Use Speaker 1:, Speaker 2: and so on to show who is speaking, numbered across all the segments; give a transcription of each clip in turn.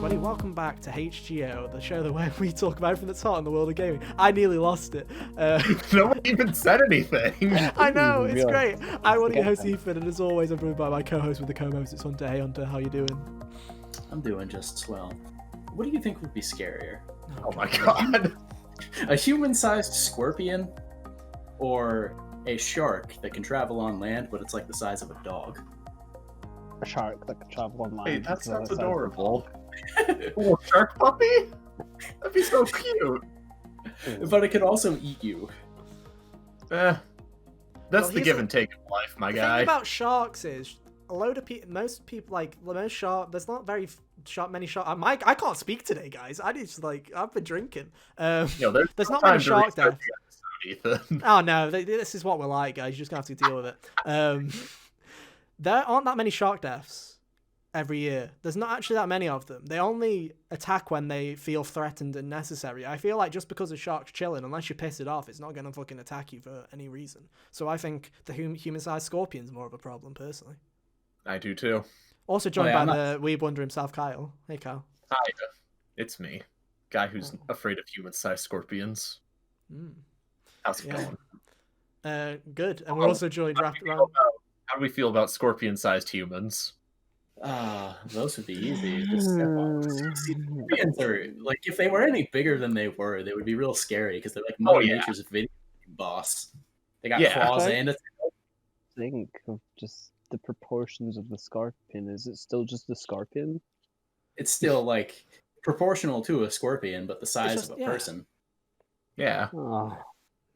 Speaker 1: everybody. Welcome back to HGO, the show where we talk about everything that's hot in the world of gaming. I nearly lost it.
Speaker 2: No one even said anything.
Speaker 1: I know, it's great. I'm one of your hosts, Ethan, and as always, I'm joined by my co-host with the co-host. It's Hunter. Hey, Hunter, how you doing?
Speaker 3: I'm doing just swell. What do you think would be scarier?
Speaker 2: Oh my god.
Speaker 3: A human-sized scorpion or a shark that can travel on land, but it's like the size of a dog?
Speaker 4: A shark that can travel on land.
Speaker 2: Hey, that sounds adorable. Oh, shark puppy? That'd be so cute.
Speaker 3: But it could also eat you.
Speaker 2: That's
Speaker 1: Well,
Speaker 2: the give and take of life, my
Speaker 1: The
Speaker 2: guy.
Speaker 1: thing about sharks is, a load of people, most people, like, most shark, there's not very many shark. I can't speak today, guys. I need to, like, I've been drinking.
Speaker 2: There's
Speaker 1: There's not
Speaker 2: time
Speaker 1: many
Speaker 2: to
Speaker 1: shark
Speaker 2: restart
Speaker 1: deaths.
Speaker 2: the episode, Ethan.
Speaker 1: Oh no, this is what we're like, guys. You're just gonna have to deal with it. There aren't that many shark deaths every year. There's not actually that many of them. They only attack when they feel threatened and necessary. I feel like just because a shark's chilling, unless you piss it off, it's not gonna fucking attack you for any reason. So I think the human-sized scorpion's more of a problem, personally.
Speaker 2: I do too.
Speaker 1: Also joined by the weeb wonder himself, Kyle. Hey, Kyle.
Speaker 2: Hi, it's me. Guy who's afraid of human-sized scorpions. How's it going?
Speaker 1: Good. And we're also joined
Speaker 2: How do we feel about scorpion-sized humans?
Speaker 3: Those would be easy. Scorpions are, like, if they were any bigger than they were, they would be real scary because they're like Mother Nature's video boss. They got claws and a tail.
Speaker 4: Think of just the proportions of the scorpion. Is it still just the scorpion?
Speaker 3: It's still like proportional to a scorpion, but the size of a person.
Speaker 2: Yeah.
Speaker 4: Oh,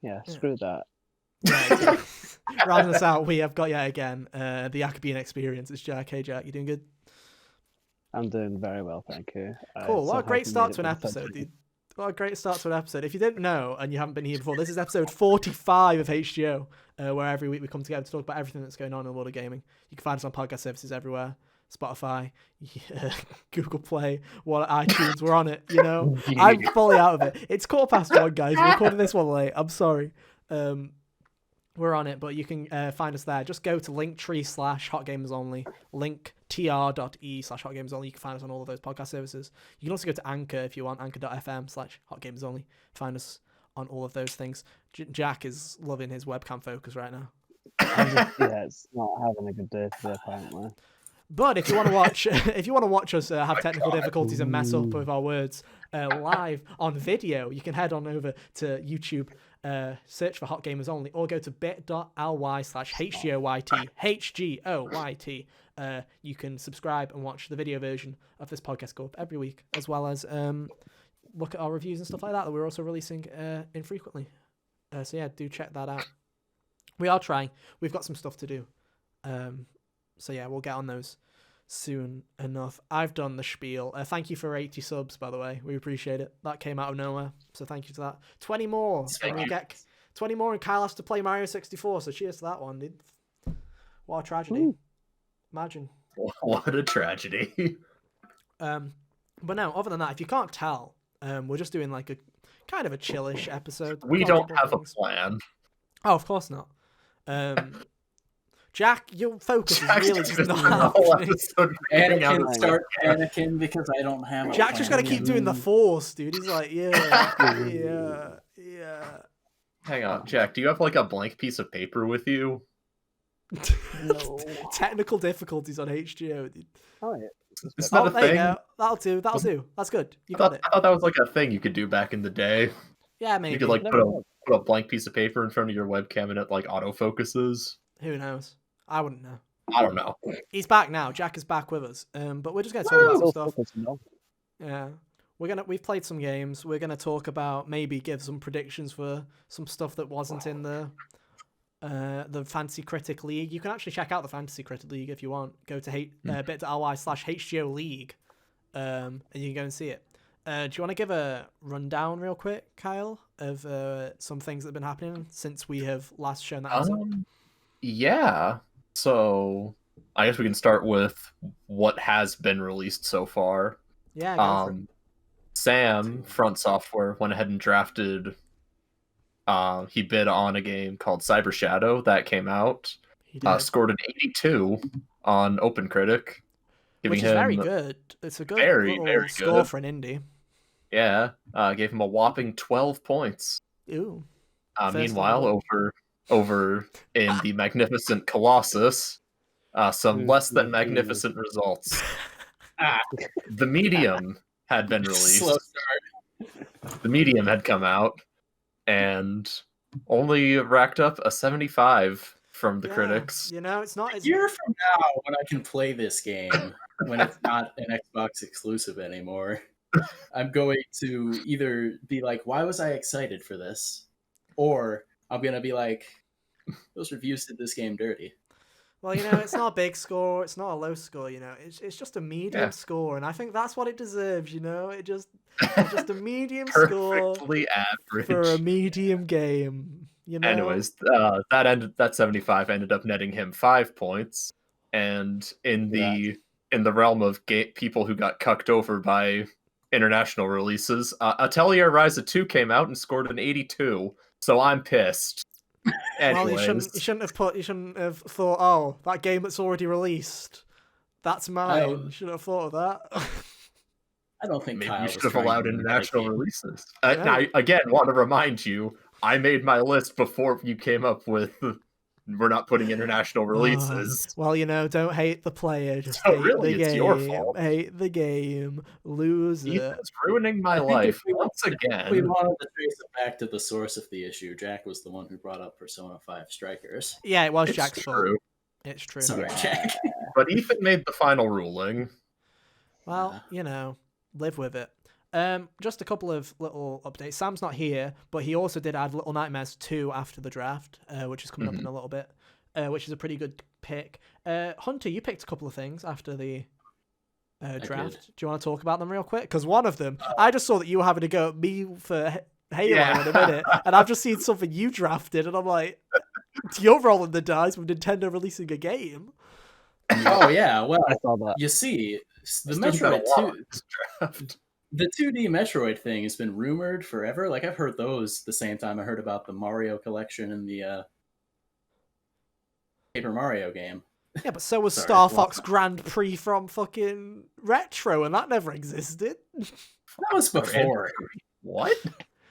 Speaker 4: yeah. Screw that.
Speaker 1: Rounding us out, we have got yet again the Akabian experience. It's Jack. Hey, Jack, you doing good?
Speaker 4: I'm doing very well, thank you.
Speaker 1: Cool. What a great start to an episode, dude. What a great start to an episode. If you didn't know and you haven't been here before, this is episode 45 of HGO, where every week we come together to talk about everything that's going on in the world of gaming. You can find us on podcast services everywhere. Spotify, Google Play, iTunes, we're on it, you know. I'm fully out of it. It's 1:15, guys. We're recording this one late. I'm sorry. We're on it, but you can find us there. Just go to linktree/hotgamersonly, linktr.e/hotgamersonly. You can find us on all of those podcast services. You can also go to Anchor if you want, anchor.fm/hotgamersonly. Find us on all of those things. Jack is loving his webcam focus right now.
Speaker 4: It's not having a good day today, apparently.
Speaker 1: But if you want to watch us have technical difficulties and mess up with our words live on video, you can head on over to YouTube, search for Hot Gamers Only, or go to bit.ly/HGOYT. You can subscribe and watch the video version of this podcast go up every week, as well as look at our reviews and stuff like that we're also releasing infrequently. So yeah, do check that out. We are trying. We've got some stuff to do. So yeah, we'll get on those soon enough. I've done the spiel. Thank you for 80 subs, by the way. We appreciate it. That came out of nowhere, so thank you to that. 20 more, and we'll get 20 more, and Kyle has to play Mario 64. So cheers to that one, dude. What a tragedy!
Speaker 4: Ooh.
Speaker 1: Imagine.
Speaker 2: What a tragedy.
Speaker 1: But no, other than that, if you can't tell, we're just doing like a kind of a chillish episode.
Speaker 2: We don't have a plan.
Speaker 1: Oh, of course not. Jack, your focus is really just not happening.
Speaker 3: Anakin start panicking because I don't have.
Speaker 1: Jack just gotta keep doing the force, dude. He's like, yeah.
Speaker 2: Hang on, Jack. Do you have like a blank piece of paper with you?
Speaker 4: No.
Speaker 1: Technical difficulties on HGO, dude.
Speaker 4: Oh, yeah.
Speaker 2: Is that a
Speaker 1: there
Speaker 2: thing?
Speaker 1: you go. That'll do. That's good. You got it.
Speaker 2: I thought that was like a thing you could do back in the day.
Speaker 1: Yeah, maybe.
Speaker 2: You could like put a blank piece of paper in front of your webcam and it like autofocuses.
Speaker 1: Who knows? I wouldn't know.
Speaker 2: I don't know.
Speaker 1: He's back now. Jack is back with us. But we're just gonna talk about some stuff. Yeah. We've played some games. We're gonna talk about, maybe give some predictions for some stuff that wasn't in the Fantasy Critic League. You can actually check out the Fantasy Critic League if you want. Go to bit.ly/HGO League, and you can go and see it. Do you want to give a rundown real quick, Kyle, of some things that have been happening since we have last shown that episode?
Speaker 2: Yeah. So I guess we can start with what has been released so far.
Speaker 1: Yeah. Go for it.
Speaker 2: Sam, Front Software, went ahead and drafted. He bid on a game called Cyber Shadow that came out.
Speaker 1: He did.
Speaker 2: Scored an 82 on OpenCritic. giving
Speaker 1: Which is
Speaker 2: him
Speaker 1: very good. It's a good
Speaker 2: very,
Speaker 1: little
Speaker 2: very
Speaker 1: score
Speaker 2: good.
Speaker 1: for an indie.
Speaker 2: Yeah, gave him a whopping 12 points.
Speaker 1: Ooh.
Speaker 2: Meanwhile, over in the Magnificent Colossus, some less than magnificent results. The Medium had been released.
Speaker 3: Slow start.
Speaker 2: The Medium had come out and only racked up a 75 from the critics.
Speaker 1: You know, it's not as...
Speaker 3: A year from now, when I can play this game, when it's not an Xbox exclusive anymore, I'm going to either be like, why was I excited for this? Or I'm going to be like, those reviews did this game dirty.
Speaker 1: Well, you know, it's not a big score. It's not a low score, you know. It's just a medium score, and I think that's what it deserves, you know. It's just a medium score
Speaker 2: Perfectly average
Speaker 1: for a medium game, you know.
Speaker 2: Anyways, that 75 ended up netting him 5 points, and in the realm of people who got cucked over by international releases, Atelier Ryza 2 came out and scored an 82. So I'm pissed. Anyways.
Speaker 1: Well, you shouldn't have thought, oh, that game that's already released, that's mine. You shouldn't have thought of that.
Speaker 3: I don't think
Speaker 2: maybe
Speaker 3: Kyle
Speaker 2: you should have allowed international releases.
Speaker 1: Yeah.
Speaker 2: Now, again, want to remind you, I made my list before you came up with we're not putting international releases.
Speaker 1: Well, you know, don't hate the player, just
Speaker 2: So
Speaker 1: hate
Speaker 2: really,
Speaker 1: the
Speaker 2: it's
Speaker 1: game.
Speaker 2: your fault.
Speaker 1: Hate the game. Loser.
Speaker 2: It's ruining my life once again.
Speaker 3: We wanted to trace it back to the source of the issue. Jack was the one who brought up Persona 5 Strikers.
Speaker 1: Yeah, it was
Speaker 2: It's
Speaker 1: Jack's fault.
Speaker 2: true.
Speaker 1: It's true.
Speaker 3: Sorry, Jack.
Speaker 2: But Ethan made the final ruling.
Speaker 1: Well, you know, live with it. Just a couple of little updates. Sam's not here, but he also did add Little Nightmares 2 after the draft, which is coming up in a little bit, which is a pretty good pick. Hunter, you picked a couple of things after the draft. Do you want to talk about them real quick? Because one of them, I just saw that you were having to go at me for Halo in a minute, and I've just seen something you drafted, and I'm like, you're rolling the dice with Nintendo releasing a game.
Speaker 3: Oh, yeah. Well,
Speaker 4: I saw that.
Speaker 3: You see, the Metroid 2... The 2D Metroid thing has been rumored forever. Like, I've heard those the same time I heard about the Mario collection and the Paper Mario game.
Speaker 1: Yeah, but so was Star Fox Grand Prix from fucking Retro, and that never existed.
Speaker 3: That was before.
Speaker 2: What?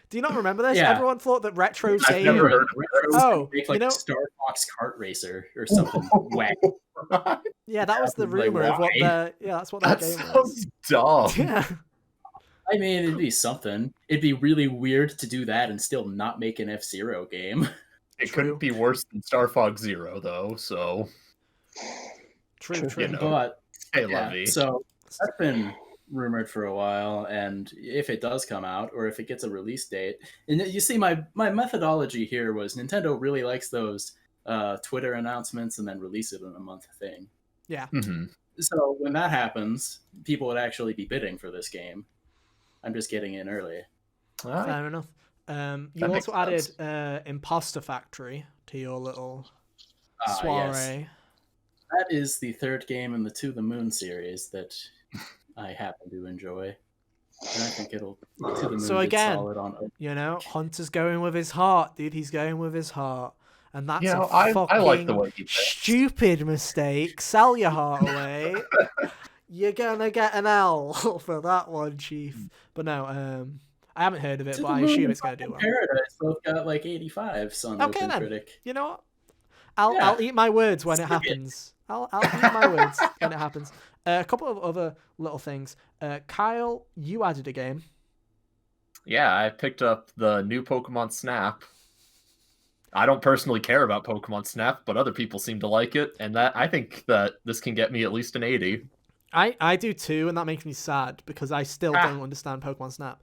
Speaker 1: Do you not remember this?
Speaker 3: Yeah.
Speaker 1: Everyone thought that Retro
Speaker 2: I've
Speaker 1: game...
Speaker 2: never heard of
Speaker 1: Oh,
Speaker 3: make, like,
Speaker 1: you know...
Speaker 3: Star Fox Kart Racer or something whack.
Speaker 1: Yeah, that was the
Speaker 3: Like,
Speaker 1: rumor of what
Speaker 3: why?
Speaker 1: the... Yeah, that's what that game was.
Speaker 2: Dumb.
Speaker 1: Yeah.
Speaker 3: I mean, it'd be something. It'd be really weird to do that and still not make an F-Zero game.
Speaker 2: It couldn't be worse than Star Fox Zero, though, so...
Speaker 1: True.
Speaker 2: You know.
Speaker 3: But,
Speaker 2: Hey,
Speaker 3: yeah,
Speaker 2: Lovey.
Speaker 3: so that's been rumored for a while, and if it does come out, or if it gets a release date... And you see, my methodology here was Nintendo really likes those Twitter announcements and then release it in a month thing.
Speaker 1: Yeah.
Speaker 2: Mm-hmm.
Speaker 3: So when that happens, people would actually be bidding for this game. I'm just getting in early.
Speaker 1: Fair enough. You also added Imposter Factory to your little soiree.
Speaker 3: Yes. That is the third game in the To the Moon series that I happen to enjoy. And I think it'll... To the Moon
Speaker 1: So again,
Speaker 3: solid on...
Speaker 1: you know, Hunter's going with his heart, dude. He's going with his heart. And that's
Speaker 2: I like the way he
Speaker 1: stupid mistake. Sell your heart away. You're gonna get an L for that one, Chief. But no, I haven't heard of it, but I assume it's gonna do well.
Speaker 3: Paradise both got like 85s on Open Critic.
Speaker 1: You know what? I'll eat my words when it happens. I'll eat my words when it happens. A couple of other little things. Kyle, you added a game.
Speaker 2: Yeah, I picked up the new Pokemon Snap. I don't personally care about Pokemon Snap, but other people seem to like it, and that I think that this can get me at least an 80.
Speaker 1: I do too, and that makes me sad because I still don't understand Pokemon Snap.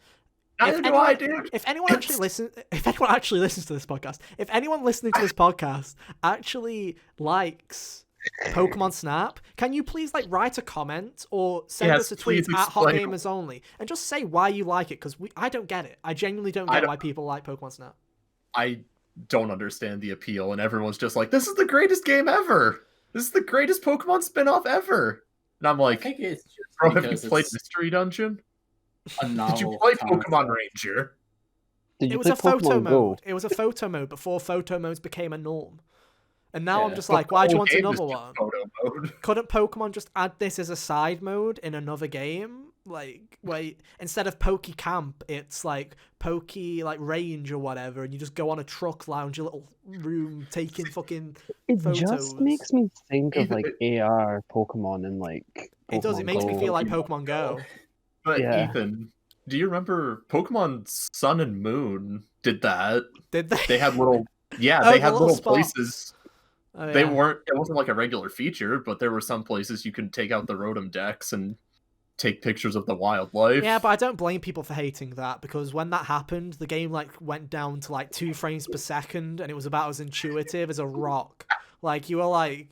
Speaker 2: Neither do I, dude.
Speaker 1: If anyone actually listens to this podcast, if anyone listening to this podcast actually likes Pokemon Snap, can you please write a comment or send us a tweet at Hot Gamers Only and just say why you like it? Because I don't get it. I genuinely don't get why people like Pokemon Snap.
Speaker 2: I don't understand the appeal, and everyone's just like, "This is the greatest game ever. This is the greatest Pokemon spin-off ever." And I'm like,
Speaker 3: I think it's just
Speaker 2: bro, have you played Mystery Dungeon?
Speaker 3: A novel.
Speaker 2: Did you play Pokemon Ranger?
Speaker 1: It was a photo mode. It was a photo mode before photo modes became a norm. And now I'm
Speaker 3: Yeah.
Speaker 1: just
Speaker 2: But
Speaker 1: like,
Speaker 2: the
Speaker 1: why do you
Speaker 2: whole
Speaker 1: want
Speaker 2: game
Speaker 1: another
Speaker 2: is just
Speaker 1: one?
Speaker 2: photo mode.
Speaker 1: Couldn't Pokemon just add this as a side mode in another game? Like, wait, instead of Poke Camp, it's like Poke like Range or whatever, and you just go on a truck, lounge your little room, taking fucking
Speaker 4: It
Speaker 1: photos.
Speaker 4: just makes me think of
Speaker 2: Even-
Speaker 4: like AR Pokemon and like
Speaker 1: It does. It
Speaker 4: Pokemon
Speaker 1: makes me
Speaker 4: Go.
Speaker 1: feel like Pokemon Go.
Speaker 2: But
Speaker 4: Yeah.
Speaker 2: Ethan, do you remember Pokemon Sun and Moon did that?
Speaker 1: Did they?
Speaker 2: They had little, yeah,
Speaker 1: Oh,
Speaker 2: they
Speaker 1: the
Speaker 2: had little
Speaker 1: spots.
Speaker 2: places.
Speaker 1: Oh,
Speaker 2: They
Speaker 1: yeah.
Speaker 2: weren't. It wasn't like a regular feature, but there were some places you could take out the Rotom decks and take pictures of the wildlife.
Speaker 1: Yeah, but I don't blame people for hating that, because when that happened, the game like went down to like 2 frames per second, and it was about as intuitive as a rock. Like, you were like,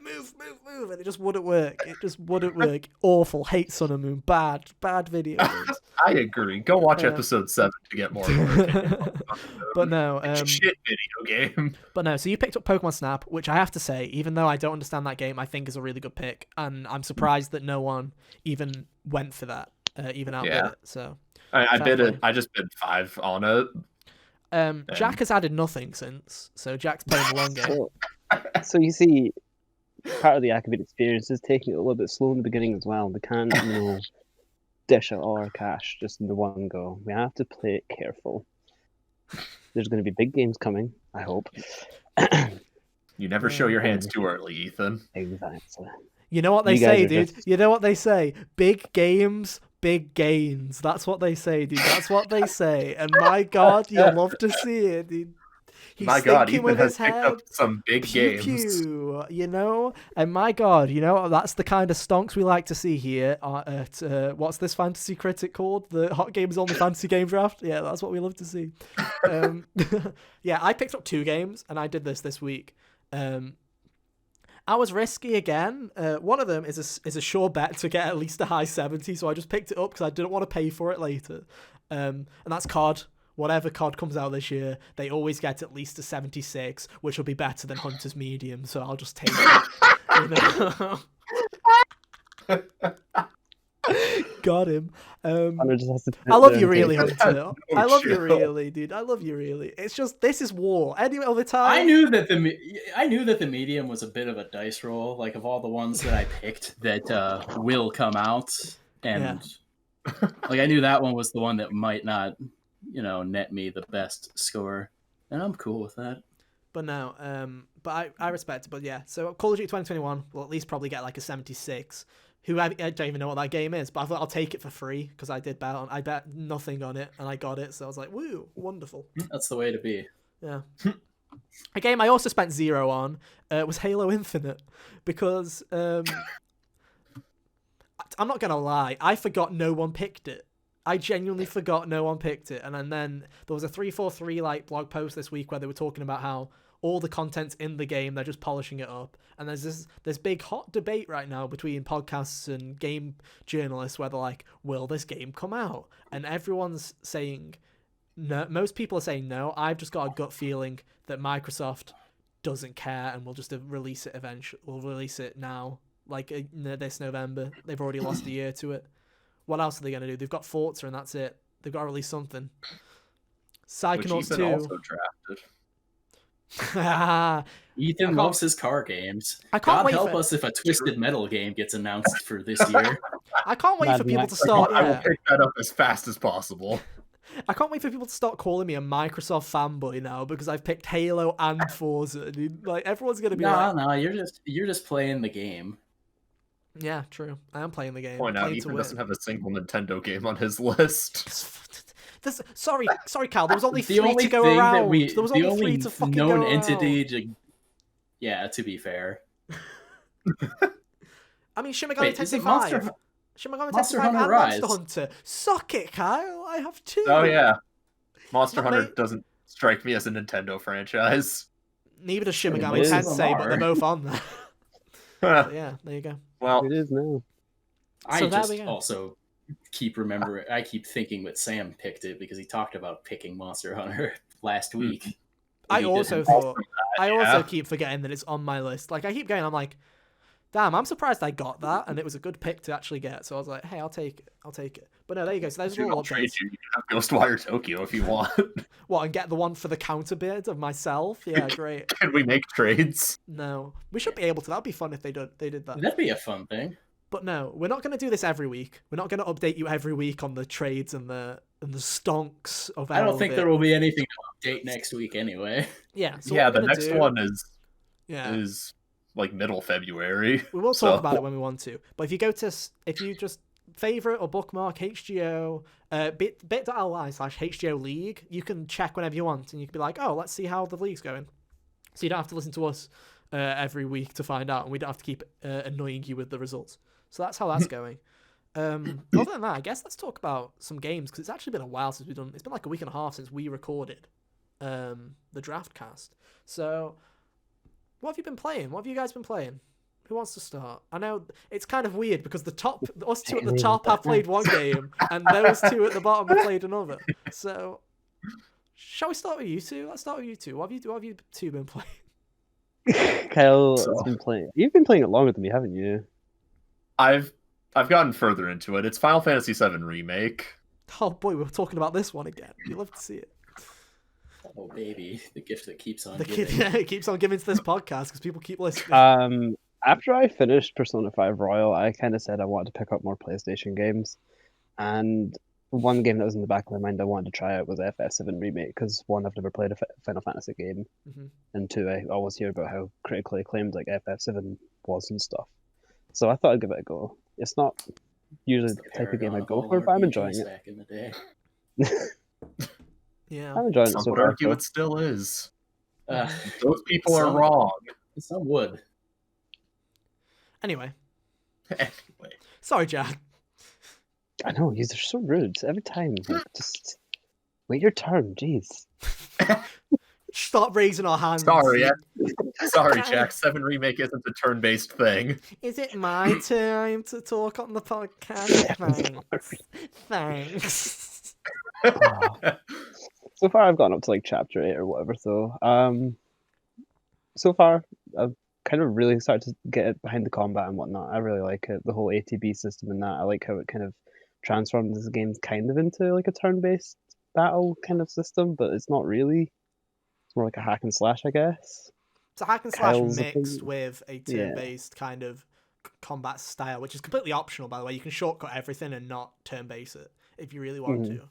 Speaker 1: move, and it just wouldn't work. It just wouldn't work. Awful. Hate Sun and Moon. Bad video games.
Speaker 2: I agree. Go watch
Speaker 1: Yeah.
Speaker 2: episode 7 to get more. Of our opinion on
Speaker 1: But no,
Speaker 2: It's a shit video game.
Speaker 1: But no, so you picked up Pokemon Snap, which I have to say, even though I don't understand that game, I think is a really good pick, and I'm surprised that no one even went for that, even outbid
Speaker 2: Yeah.
Speaker 1: it. So
Speaker 2: I
Speaker 1: Fair
Speaker 2: bid
Speaker 1: play.
Speaker 2: it. I just bid 5 on it.
Speaker 1: Jack has added nothing since, so Jack's playing the long game.
Speaker 4: So you see, part of the Activate experience is taking it a little bit slow in the beginning as well. We can't, dish out all our cash just in the one go. We have to play it careful. There's going to be big games coming, I hope.
Speaker 2: You never show your hands too early, Ethan.
Speaker 4: Exactly.
Speaker 1: You know what they
Speaker 4: You guys
Speaker 1: say,
Speaker 4: are
Speaker 1: dude?
Speaker 4: just-
Speaker 1: You know what they say? Big games, big gains. That's what they say, dude. That's what they say. And my God, you'll love to see it, dude. He's
Speaker 2: My God,
Speaker 1: thinking
Speaker 2: Ethan
Speaker 1: with
Speaker 2: has
Speaker 1: his
Speaker 2: picked
Speaker 1: head.
Speaker 2: up some big
Speaker 1: Pew,
Speaker 2: games.
Speaker 1: pew, you know, and my God, you know, that's the kind of stonks we like to see here at what's this fantasy critic called? The Hot Games Only Fantasy Game Draft. Yeah, that's what we love to see. Yeah, I picked up 2 games, and I did this week. I was risky again. One of them is a sure bet to get at least a high 70, so I just picked it up because I didn't want to pay for it later. And that's COD. Whatever COD comes out this year, they always get at least a 76, which will be better than Hunter's Medium, so I'll just take it. You know? Got him.
Speaker 4: Hunter just has to
Speaker 1: I love
Speaker 4: sit
Speaker 1: you
Speaker 4: there and
Speaker 1: really,
Speaker 4: take it.
Speaker 1: Hunter. I love you
Speaker 2: chill.
Speaker 1: really, dude. I love you really. It's just, this is war. Any other time...
Speaker 3: I knew that the medium was a bit of a dice roll. Like, of all the ones that I picked that will come out, and like I knew that one was the one that might not, net me the best score, and I'm cool with that.
Speaker 1: But no, but I respect it. But yeah, so Call of Duty 2021 will at least probably get like a 76. I don't even know what that game is, but I thought I'll take it for free because I bet nothing on it and I got it, so I was like, woo, wonderful.
Speaker 3: That's the way to be.
Speaker 1: Yeah. A game I also spent 0 on was Halo Infinite because I'm not gonna lie, I forgot no one picked it. I genuinely forgot no one picked it, and then there was a 343 like blog post this week where they were talking about how all the content's in the game, they're just polishing it up, and there's big hot debate right now between podcasts and game journalists where they're like, will this game come out? And everyone's saying no. Most people are saying no. I've just got a gut feeling that Microsoft doesn't care and will just release it eventually. We'll release it now, like this November. They've already lost a year to it. What else are they going to do? They've got Forza and that's it. They've got to release something. Psychonauts 2.
Speaker 2: Also drafted.
Speaker 3: Ethan loves his car games.
Speaker 1: I can't
Speaker 3: God
Speaker 1: wait
Speaker 3: help
Speaker 1: for-
Speaker 3: us if a Twisted Metal game gets announced for this year.
Speaker 1: I can't wait for
Speaker 4: Mad
Speaker 1: people
Speaker 4: Max.
Speaker 1: to start.
Speaker 2: I will
Speaker 1: Yeah,
Speaker 2: pick that up as fast as possible.
Speaker 1: I can't wait for people to start calling me a Microsoft fanboy now because I've picked Halo and Forza. Dude. Like everyone's gonna be like,
Speaker 3: No, you're just playing the game.
Speaker 1: yeah, true. I am playing the game.
Speaker 2: Point out,
Speaker 1: Playing to
Speaker 2: Ethan
Speaker 1: win.
Speaker 2: doesn't have a single Nintendo game on his list.
Speaker 1: Sorry, Cal. There was only
Speaker 3: The
Speaker 1: 3
Speaker 3: only
Speaker 1: to go
Speaker 3: thing
Speaker 1: around.
Speaker 3: that we,
Speaker 1: There was
Speaker 3: the
Speaker 1: only 3
Speaker 3: only
Speaker 1: to fucking
Speaker 3: known
Speaker 1: go
Speaker 3: entity.
Speaker 1: around.
Speaker 3: Yeah, to be fair.
Speaker 1: I mean, Shin Megami
Speaker 3: Wait, is
Speaker 1: Tensei
Speaker 3: it
Speaker 1: 5. Shin Megami
Speaker 3: Monster
Speaker 1: Tensei 5
Speaker 3: Hunter
Speaker 1: and
Speaker 3: Rise?
Speaker 1: Monster Hunter. Suck it, Kyle. I have 2.
Speaker 2: Oh yeah, Monster
Speaker 1: Not
Speaker 2: Hunter
Speaker 1: me.
Speaker 2: doesn't strike me as a Nintendo franchise.
Speaker 1: Neither does Shin
Speaker 4: It
Speaker 1: Megami
Speaker 4: is.
Speaker 1: Tensei, but they're both on there. But yeah, there you go.
Speaker 2: Well,
Speaker 4: It is now.
Speaker 3: I
Speaker 1: So there
Speaker 3: just
Speaker 1: we go.
Speaker 3: also keep thinking that Sam picked it because he talked about picking Monster Hunter last week.
Speaker 1: I
Speaker 3: He
Speaker 1: also
Speaker 3: didn't.
Speaker 1: thought. I also
Speaker 2: yeah.
Speaker 1: keep forgetting that it's on my list. Like I keep going. I'm like, Damn, I'm surprised I got that, and it was a good pick to actually get. So I was like, hey, I'll take it. But no, there you go. So those are all
Speaker 2: I'll trade
Speaker 1: updates.
Speaker 2: you. You can have Ghostwire Tokyo if you want.
Speaker 1: What, and get the one for the counter bid of myself? Yeah, great.
Speaker 2: Can we make trades?
Speaker 1: No, we should be able to. That'd be fun if they did that.
Speaker 3: That'd be a fun thing.
Speaker 1: But no, we're not going to do this every week. We're not going to update you every week on the trades and the stonks of.
Speaker 3: I don't think there will be anything to update next week anyway.
Speaker 1: Yeah. So
Speaker 2: yeah, the next one is like middle February.
Speaker 1: We will talk about it when we want to. But if you just favorite or bookmark HGO bit.ly/HGO League, you can check whenever you want, and you can be like, oh, let's see how the league's going. So you don't have to listen to us every week to find out, and we don't have to keep annoying you with the results. So that's how that's going. Other than that, I guess let's talk about some games, because it's actually been a while since we've done. It's been like a week and a half since we recorded the draft cast. So what have you been playing? What have you guys been playing? Who wants to start? I know it's kind of weird because us two at the top have played one game, and those two at the bottom have played another. So, shall we start with you two? Let's start with you two. What have you two been playing?
Speaker 4: Kyle has been playing. You've been playing it longer than me, haven't you?
Speaker 2: I've gotten further into it. It's Final Fantasy VII Remake.
Speaker 1: Oh boy, we're talking about this one again. You love to see it.
Speaker 3: Oh baby, the gift that keeps on
Speaker 1: giving. It keeps on giving to this podcast because people keep listening.
Speaker 4: After I finished Persona 5 Royal, I kind of said I wanted to pick up more PlayStation games, and one game that was in the back of my mind I wanted to try out was FF7 Remake, because one, I've never played a Final Fantasy game, and two, I always hear about how critically acclaimed like FF7 was and stuff. So I thought I'd give it a go. It's not usually the type of game I go for, but I'm enjoying it.
Speaker 3: Back in the day.
Speaker 1: Yeah,
Speaker 4: I'm enjoying it
Speaker 2: Some
Speaker 4: so
Speaker 2: would
Speaker 4: far.
Speaker 2: argue it still is.
Speaker 3: Uh,
Speaker 2: Those people are wrong.
Speaker 3: Some would.
Speaker 1: Anyway.
Speaker 2: Anyway.
Speaker 1: Sorry, Jack.
Speaker 4: I know, you're so rude every time. Like, just wait your turn, jeez.
Speaker 1: Stop raising our hands.
Speaker 2: Sorry, Jack. 7 Remake isn't a turn-based thing.
Speaker 1: Is it my time to talk on the podcast? Thanks.
Speaker 4: So far, I've gotten up to like chapter 8 or whatever. So far, I've kind of really started to get behind the combat and whatnot. I really like it. The whole ATB system and that. I like how it kind of transforms this game kind of into like a turn-based battle kind of system, but it's not really. It's more like a hack and slash, I guess.
Speaker 1: It's a hack and slash
Speaker 4: Kyle's
Speaker 1: mixed with a turn-based kind of combat style, which is completely optional, by the way. You can shortcut everything and not turn-base it if you really want to.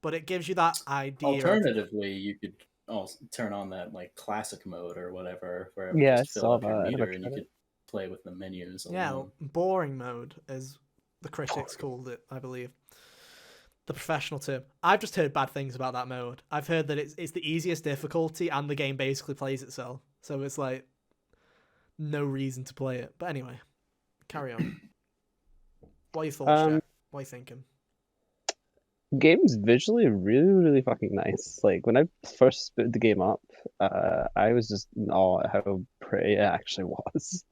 Speaker 1: But it gives you that idea.
Speaker 3: Alternatively, you could also turn on that like classic mode or whatever, where it
Speaker 4: Yeah,
Speaker 3: just fill up your
Speaker 4: that.
Speaker 3: meter and you could play with the menus.
Speaker 1: Yeah, boring mode, as the critics called it, I believe. The professional term. I've just heard bad things about that mode. I've heard that it's the easiest difficulty and the game basically plays itself. So it's like no reason to play it. But anyway, carry on. What are your thoughts, Jack? What are you thinking?
Speaker 4: Game's visually really, really fucking nice. Like when I first booted the game up, I was just in awe at how pretty it actually was.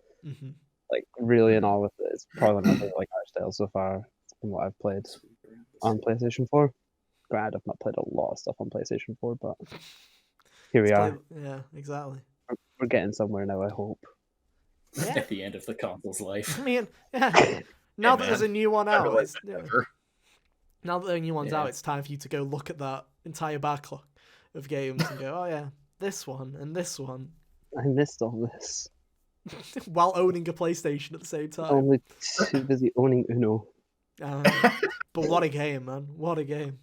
Speaker 4: Like really in awe with it. It's probably one of my like art styles so far from what I've played on PlayStation 4. Granted, I've not played a lot of stuff on PlayStation 4, but here we are.
Speaker 1: Yeah, exactly.
Speaker 4: We're getting somewhere now, I hope.
Speaker 1: Yeah.
Speaker 3: At the end of the console's life.
Speaker 1: I mean, yeah. Now that there's a new one out, now that the new one's out, it's time for you to go look at that entire backlog of games and go, oh yeah, this one and this one.
Speaker 4: I missed all this.
Speaker 1: While owning a PlayStation at the same time.
Speaker 4: Only too busy owning Uno.
Speaker 1: But what a game, man. What a game.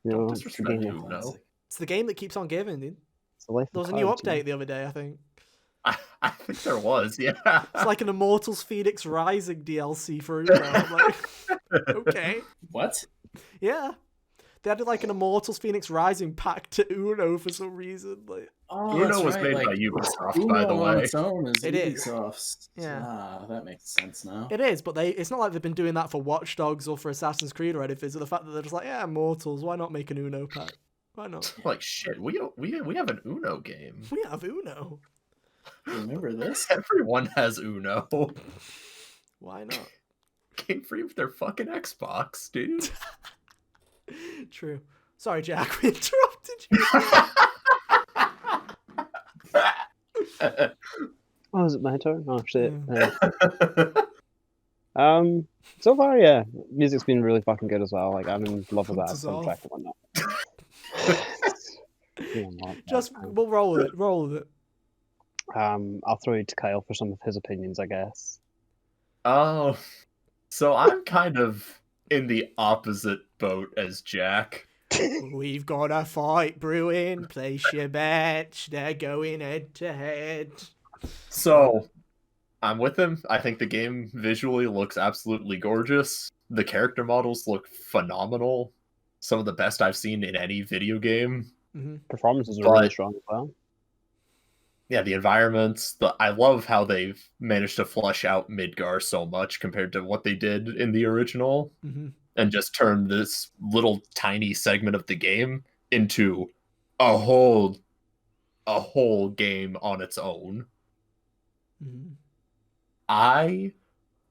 Speaker 2: It's
Speaker 1: the game that keeps on giving, dude. There was a new update the other day, I think.
Speaker 2: I think there was, yeah.
Speaker 1: It's like an Immortals Phoenix Rising DLC for Uno. I'm like, okay.
Speaker 3: What?
Speaker 1: Yeah. They added like an Immortals Phoenix Rising pack to Uno for some reason. Like,
Speaker 2: Uno was made by Ubisoft, by the way.
Speaker 3: It is.
Speaker 1: Yeah.
Speaker 3: That makes sense now.
Speaker 1: It is, but it's not like they've been doing that for Watch Dogs or for Assassin's Creed or anything. So the fact that they're just like, yeah, Immortals, why not make an Uno pack? Why not?
Speaker 2: Like shit, we have an Uno game.
Speaker 1: We have Uno.
Speaker 3: Remember this?
Speaker 2: Everyone has Uno.
Speaker 1: Why not?
Speaker 2: Came free with their fucking Xbox, dude.
Speaker 1: True. Sorry, Jack, we interrupted you.
Speaker 4: Oh, Oh, is it my turn? Oh shit.
Speaker 1: Yeah.
Speaker 4: So far, yeah, music's been really fucking good as well. Like, I'm in love with that
Speaker 1: Us
Speaker 4: soundtrack
Speaker 1: off.
Speaker 4: and whatnot.
Speaker 1: Just we'll roll with it. Roll with it.
Speaker 4: I'll throw you to Kyle for some of his opinions, I guess.
Speaker 2: Oh, so I'm kind of in the opposite boat as Jack.
Speaker 1: We've got a fight brewing. Place your bets. They're going head to head.
Speaker 2: So I'm with him. I think the game visually looks absolutely gorgeous. The character models look phenomenal. Some of the best I've seen in any video game.
Speaker 1: Mm-hmm.
Speaker 4: Performances are really strong as well.
Speaker 2: Yeah, the environments. I love how they've managed to flesh out Midgar so much compared to what they did in the original, and just turn this little tiny segment of the game into a whole game on its own. I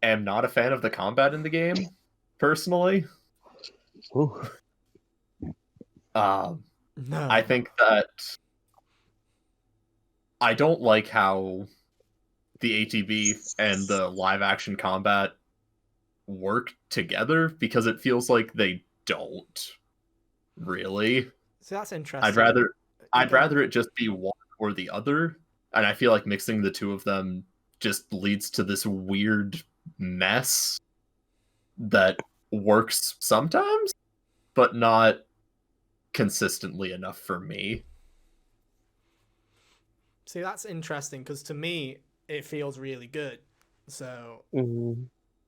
Speaker 2: am not a fan of the combat in the game, personally.
Speaker 4: Ooh.
Speaker 1: No.
Speaker 2: I think that I don't like how the ATB and the live action combat work together, because it feels like they don't really.
Speaker 1: So that's interesting.
Speaker 2: I'd rather it just be one or the other, and I feel like mixing the two of them just leads to this weird mess that works sometimes, but not consistently enough for me.
Speaker 1: See, that's interesting, because to me, it feels really good. So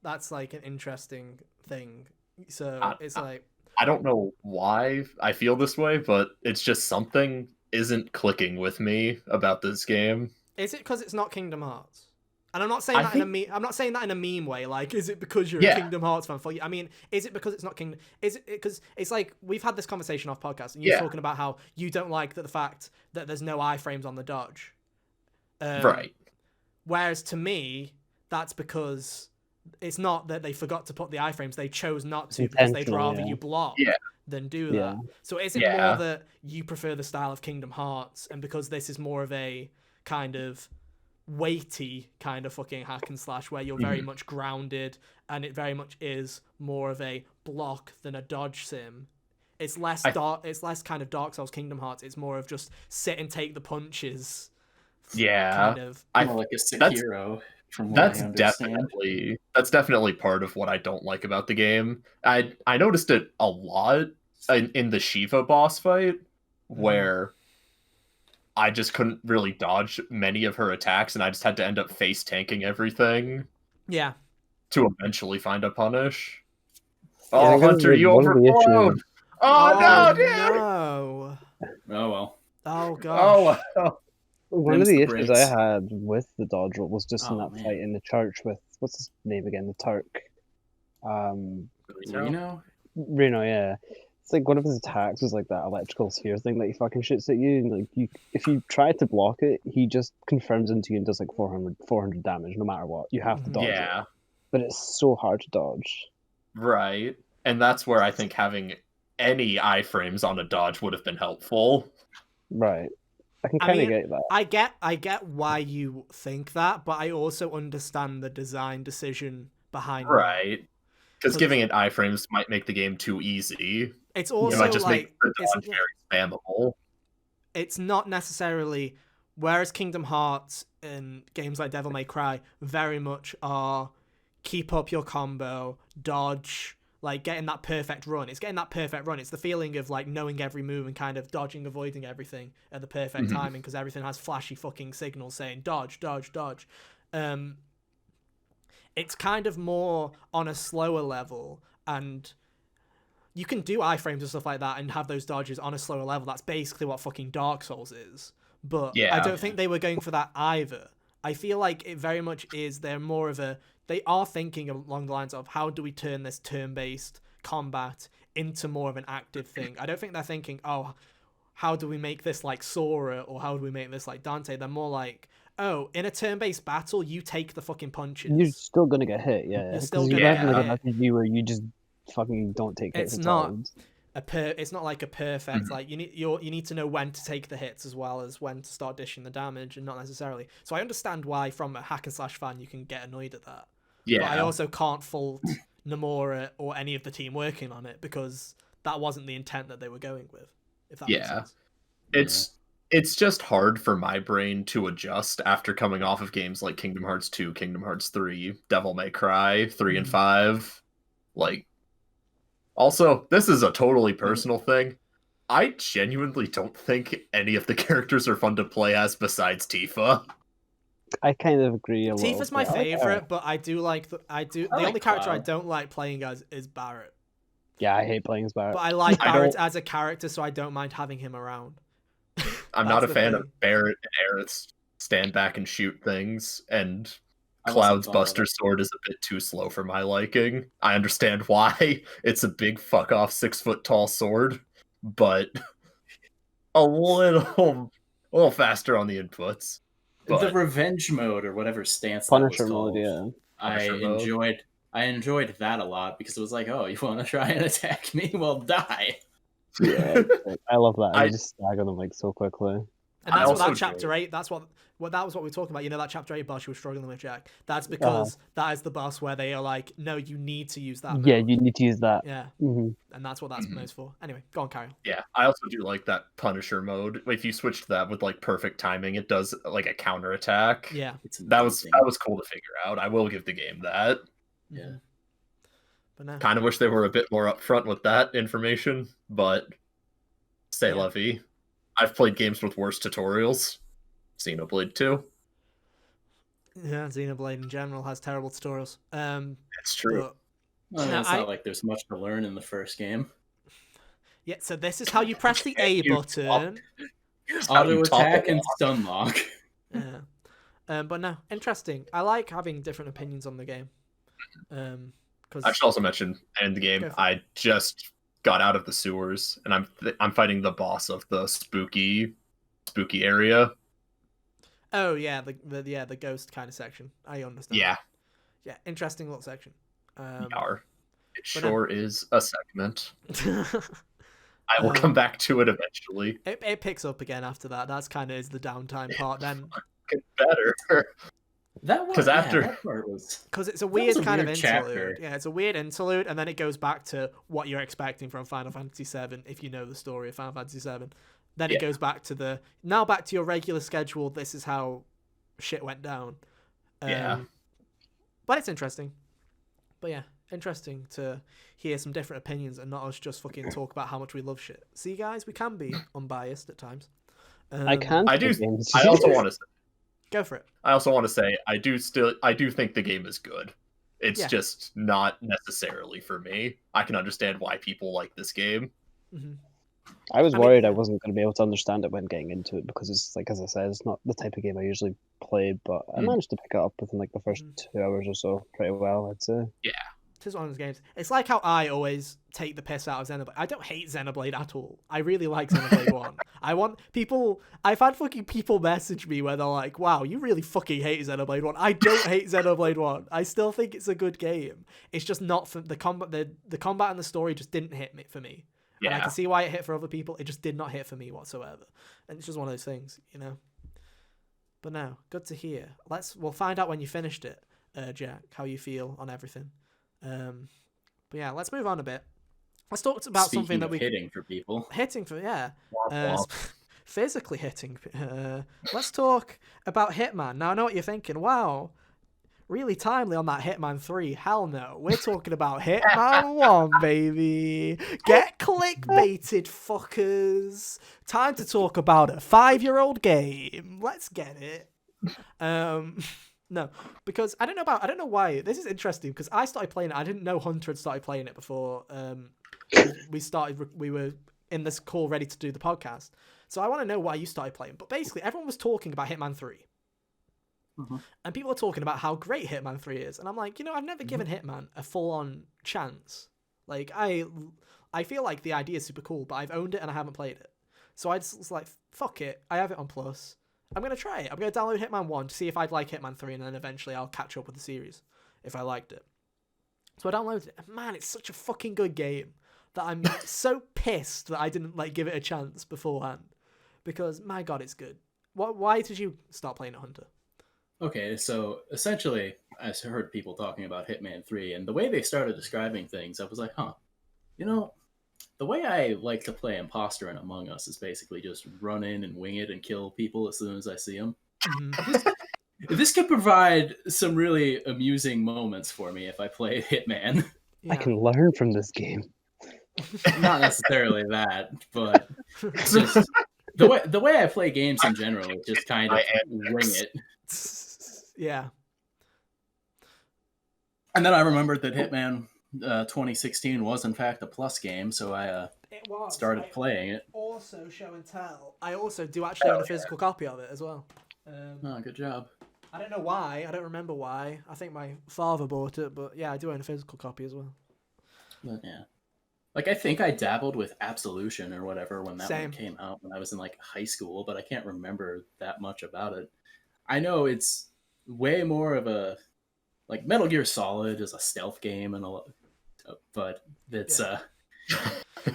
Speaker 1: that's like an interesting thing. So it's like...
Speaker 2: I don't know why I feel this way, but it's just something isn't clicking with me about this game.
Speaker 1: Is it because it's not Kingdom Hearts? And I'm not saying that I'm not saying that in a meme way. Like, is it because you're a Kingdom Hearts fan? I mean, is it because it's not Kingdom? Is it because it's like we've had this conversation off podcast, and you're talking about how you don't like the fact that there's no iframes on the dodge.
Speaker 2: Right.
Speaker 1: Whereas to me, that's because it's not that they forgot to put the iframes; they chose not to because they'd rather you block than do that. So is it more that you prefer the style of Kingdom Hearts, and because this is more of a kind of weighty kind of fucking hack and slash where you're very much grounded, and it very much is more of a block than a dodge sim? It's less it's less kind of Dark Souls Kingdom Hearts. It's more of just sit and take the punches. Kind of.
Speaker 3: More like a Sekiro.
Speaker 2: That's definitely part of what I don't like about the game. I noticed it a lot in the Shiva boss fight, where I just couldn't really dodge many of her attacks, and I just had to end up face tanking everything.
Speaker 1: Yeah.
Speaker 2: To eventually find a punish. Oh, Hunter, you overflowed!
Speaker 1: Oh
Speaker 2: no, dude!
Speaker 1: No.
Speaker 3: Oh well.
Speaker 1: Oh gosh.
Speaker 2: Oh.
Speaker 4: One of the issues I had with the dodge roll was just in that fight in the church with, what's his name again, the Turk?
Speaker 3: Reno,
Speaker 4: yeah. It's like one of his attacks was like that electrical sphere thing that he fucking shoots at you, and like if you try to block it, he just confirms into you and does like 400 damage no matter what. You have to dodge it. But it's so hard to dodge.
Speaker 2: Right. And that's where I think having any iframes on a dodge would have been helpful.
Speaker 4: Right. I can kind of get that.
Speaker 1: I get why you think that, but I also understand the design decision behind
Speaker 2: it. Because giving it iframes might make the game too easy.
Speaker 1: It's also
Speaker 2: might just make the dodge very spammable.
Speaker 1: It's not necessarily, whereas Kingdom Hearts and games like Devil May Cry very much are keep up your combo, dodge, like getting that perfect run. It's getting that perfect run. It's the feeling of like knowing every move and kind of dodging, avoiding everything at the perfect timing, because everything has flashy fucking signals saying dodge, dodge, dodge. It's kind of more on a slower level, and you can do iframes and stuff like that and have those dodges on a slower level. That's basically what fucking Dark Souls is. But I don't think they were going for that either. I feel like it very much is, they are thinking along the lines of, how do we turn this turn-based combat into more of an active thing? I don't think they're thinking, oh, how do we make this like Sora, or how do we make this like Dante? They're more like, oh, in a turn-based battle, you take the fucking punches.
Speaker 4: You're still gonna get hit, yeah.
Speaker 1: You're still gonna get hit.
Speaker 4: Like a RPG where you just fucking don't take hits.
Speaker 1: It's not. it's not like a perfect like you need to know when to take the hits as well as when to start dishing the damage, and not necessarily. So I understand why from a hack and slash fan you can get annoyed at that.
Speaker 2: Yeah.
Speaker 1: But I also can't fault Nomura or any of the team working on it, because that wasn't the intent that they were going with. If that makes sense.
Speaker 2: It's just hard for my brain to adjust after coming off of games like Kingdom Hearts 2, Kingdom Hearts 3, Devil May Cry 3 and 5. Like, also, this is a totally personal thing. I genuinely don't think any of the characters are fun to play as besides Tifa.
Speaker 4: I kind of agree a little.
Speaker 1: Tifa's my favorite, but I do like the only character I don't like playing as is Barrett.
Speaker 4: Yeah, I hate playing as Barrett.
Speaker 1: But I like Barrett as a character, so I don't mind having him around.
Speaker 2: I'm not a fan of Barrett and Aerith's stand back and shoot things, and Cloud's Buster Sword is a bit too slow for my liking. I understand why. It's a big fuck off 6 foot tall sword, but a little faster on the inputs. But
Speaker 3: the revenge mode or whatever stance
Speaker 4: Punisher
Speaker 3: that was
Speaker 4: mode,
Speaker 3: called,
Speaker 4: yeah.
Speaker 3: I enjoyed that a lot, because it was like, oh, you want to try and attack me? Well, die.
Speaker 4: Yeah, I love that. I just stagger them like so quickly.
Speaker 1: And that's what that chapter 8. That was what we were talking about. You know, that chapter 8 boss you were struggling with, Jack. That's because that is the boss where they are like, no, you need to use that.
Speaker 4: Yeah, you need to use that.
Speaker 1: Yeah, and that's what that's most for. Anyway, go on, carry on.
Speaker 2: Yeah, I also do like that Punisher mode. If you switch to that with like perfect timing, it does like a counter attack.
Speaker 1: Yeah,
Speaker 2: that was cool to figure out. I will give the game that.
Speaker 3: Yeah.
Speaker 1: But no.
Speaker 2: Kind of wish they were a bit more upfront with that information, but say la vie. I've played games with worse tutorials. Xenoblade 2.
Speaker 1: Yeah, Xenoblade in general has terrible tutorials.
Speaker 2: It's true.
Speaker 3: It's not like there's much to learn in the first game.
Speaker 1: Yeah, so this is how you press the A button.
Speaker 3: Auto attack and stun lock.
Speaker 1: Yeah. But no, interesting. I like having different opinions on the game.
Speaker 2: I should also mention, in the game, I just got out of the sewers, and I'm fighting the boss of the spooky area.
Speaker 1: Oh yeah, the ghost kind of section. I understand. Yeah, interesting little section.
Speaker 2: It sure is a segment. I will come back to it eventually.
Speaker 1: It picks up again after that. That's kind of is the downtime part. Then
Speaker 2: better.
Speaker 1: Because it's a weird kind of interlude.
Speaker 3: Chapter.
Speaker 1: Yeah, it's a weird interlude, and then it goes back to what you're expecting from Final Fantasy VII if you know the story of Final Fantasy VII. Then it goes back to back to your regular schedule. This is how shit went down. But it's interesting. But yeah, interesting to hear some different opinions and not us just fucking talk about how much we love shit. See, guys, we can be unbiased at times.
Speaker 4: I can.
Speaker 2: I also want to say.
Speaker 1: Go for it.
Speaker 2: I also want to say I do think the game is good. It's just not necessarily for me. I can understand why people like this game.
Speaker 1: Mm-hmm.
Speaker 4: I was worried I wasn't going to be able to understand it when getting into it, because it's like, as I said, it's not the type of game I usually play, but I managed to pick it up within like the first 2 hours or so pretty well, I'd say.
Speaker 2: Yeah.
Speaker 1: It is one of those games. It's like how I always take the piss out of Xenoblade. I don't hate Xenoblade at all. I really like Xenoblade 1. I've had fucking people message me where they're like, wow, you really fucking hate Xenoblade 1. I don't hate Xenoblade 1. I still think it's a good game. It's just not for the combat. The combat and the story just didn't hit me for me. Yeah. And I can see why it hit for other people. It just did not hit for me whatsoever. And it's just one of those things, you know. But no, good to hear. We'll find out when you finished it, Jack, how you feel on everything. But yeah, let's move on a bit. Let's talk about something that we
Speaker 3: hitting for people.
Speaker 1: Physically hitting. Let's talk about Hitman. Now I know what you're thinking. Wow, really timely on that Hitman 3. Hell no, we're talking about Hitman 1, baby. Get clickbaited, fuckers. Time to talk about a 5-year-old game. Let's get it. No, because I don't know why. This is interesting because I started playing it. I didn't know Hunter had started playing it before we were in this call ready to do the podcast. So I want to know why you started playing. But basically, everyone was talking about Hitman 3.
Speaker 3: Mm-hmm.
Speaker 1: And people are talking about how great Hitman 3 is. And I'm like, I've never given Hitman a full-on chance. Like, I feel like the idea is super cool, but I've owned it and I haven't played it. So I just was like, fuck it. I have it on Plus. I'm going to try it. I'm going to download Hitman 1 to see if I'd like Hitman 3, and then eventually I'll catch up with the series if I liked it. So I downloaded it. And man, it's such a fucking good game. that I'm so pissed that I didn't like give it a chance beforehand, because my god, it's good. Why did you start playing a Hunter?
Speaker 3: Okay, so essentially, I heard people talking about Hitman 3, and the way they started describing things, I was like, the way I like to play Imposter in Among Us is basically just run in and wing it and kill people as soon as I see them.
Speaker 1: Mm-hmm.
Speaker 3: This could provide some really amusing moments for me if I play Hitman.
Speaker 1: Yeah.
Speaker 4: I can learn from this game.
Speaker 3: Not necessarily that, but it's just the way I play games in general is just kind of wing it.
Speaker 1: Yeah.
Speaker 3: And then I remembered that Hitman 2016 was in fact a Plus game, so I started playing it.
Speaker 1: Also, show and tell. I also do actually own a physical copy of it as well.
Speaker 3: Good job.
Speaker 1: I don't know why. I don't remember why. I think my father bought it, but yeah, I do own a physical copy as well.
Speaker 3: But yeah. Like, I think I dabbled with Absolution or whatever when that
Speaker 1: Same.
Speaker 3: one came out when I was in, like, high school, but I can't remember that much about it. I know it's way more of a... Like, Metal Gear Solid is a stealth game, and but it's...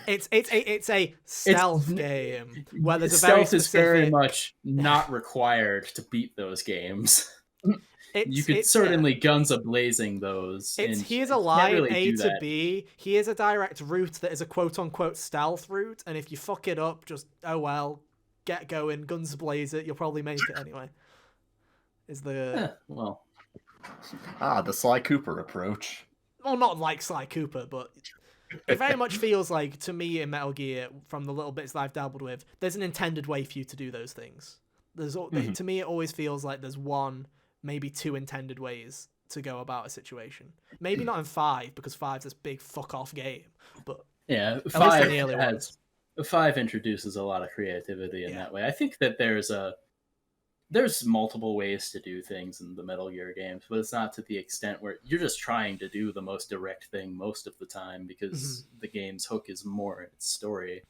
Speaker 1: It's a stealth game where there's a
Speaker 3: stealth
Speaker 1: very specific...
Speaker 3: is very much not required to beat those games. You could certainly guns a-blazing those.
Speaker 1: Here's a line, really A to B. Here's a direct route that is a quote-unquote stealth route, and if you fuck it up, just, oh well, get going, guns blaze it, you'll probably make it anyway. Is the...
Speaker 3: well...
Speaker 2: the Sly Cooper approach.
Speaker 1: Well, not like Sly Cooper, but it very much feels like, to me in Metal Gear, from the little bits that I've dabbled with, there's an intended way for you to do those things. To me, it always feels like there's one, maybe two intended ways to go about a situation. Maybe not in 5, because 5's this big fuck-off game, but
Speaker 3: yeah,
Speaker 1: at least in the early ones.
Speaker 3: 5 introduces a lot of creativity in that way. I think that there's multiple ways to do things in the Metal Gear games, but it's not to the extent where you're just trying to do the most direct thing most of the time because the game's hook is more in its story.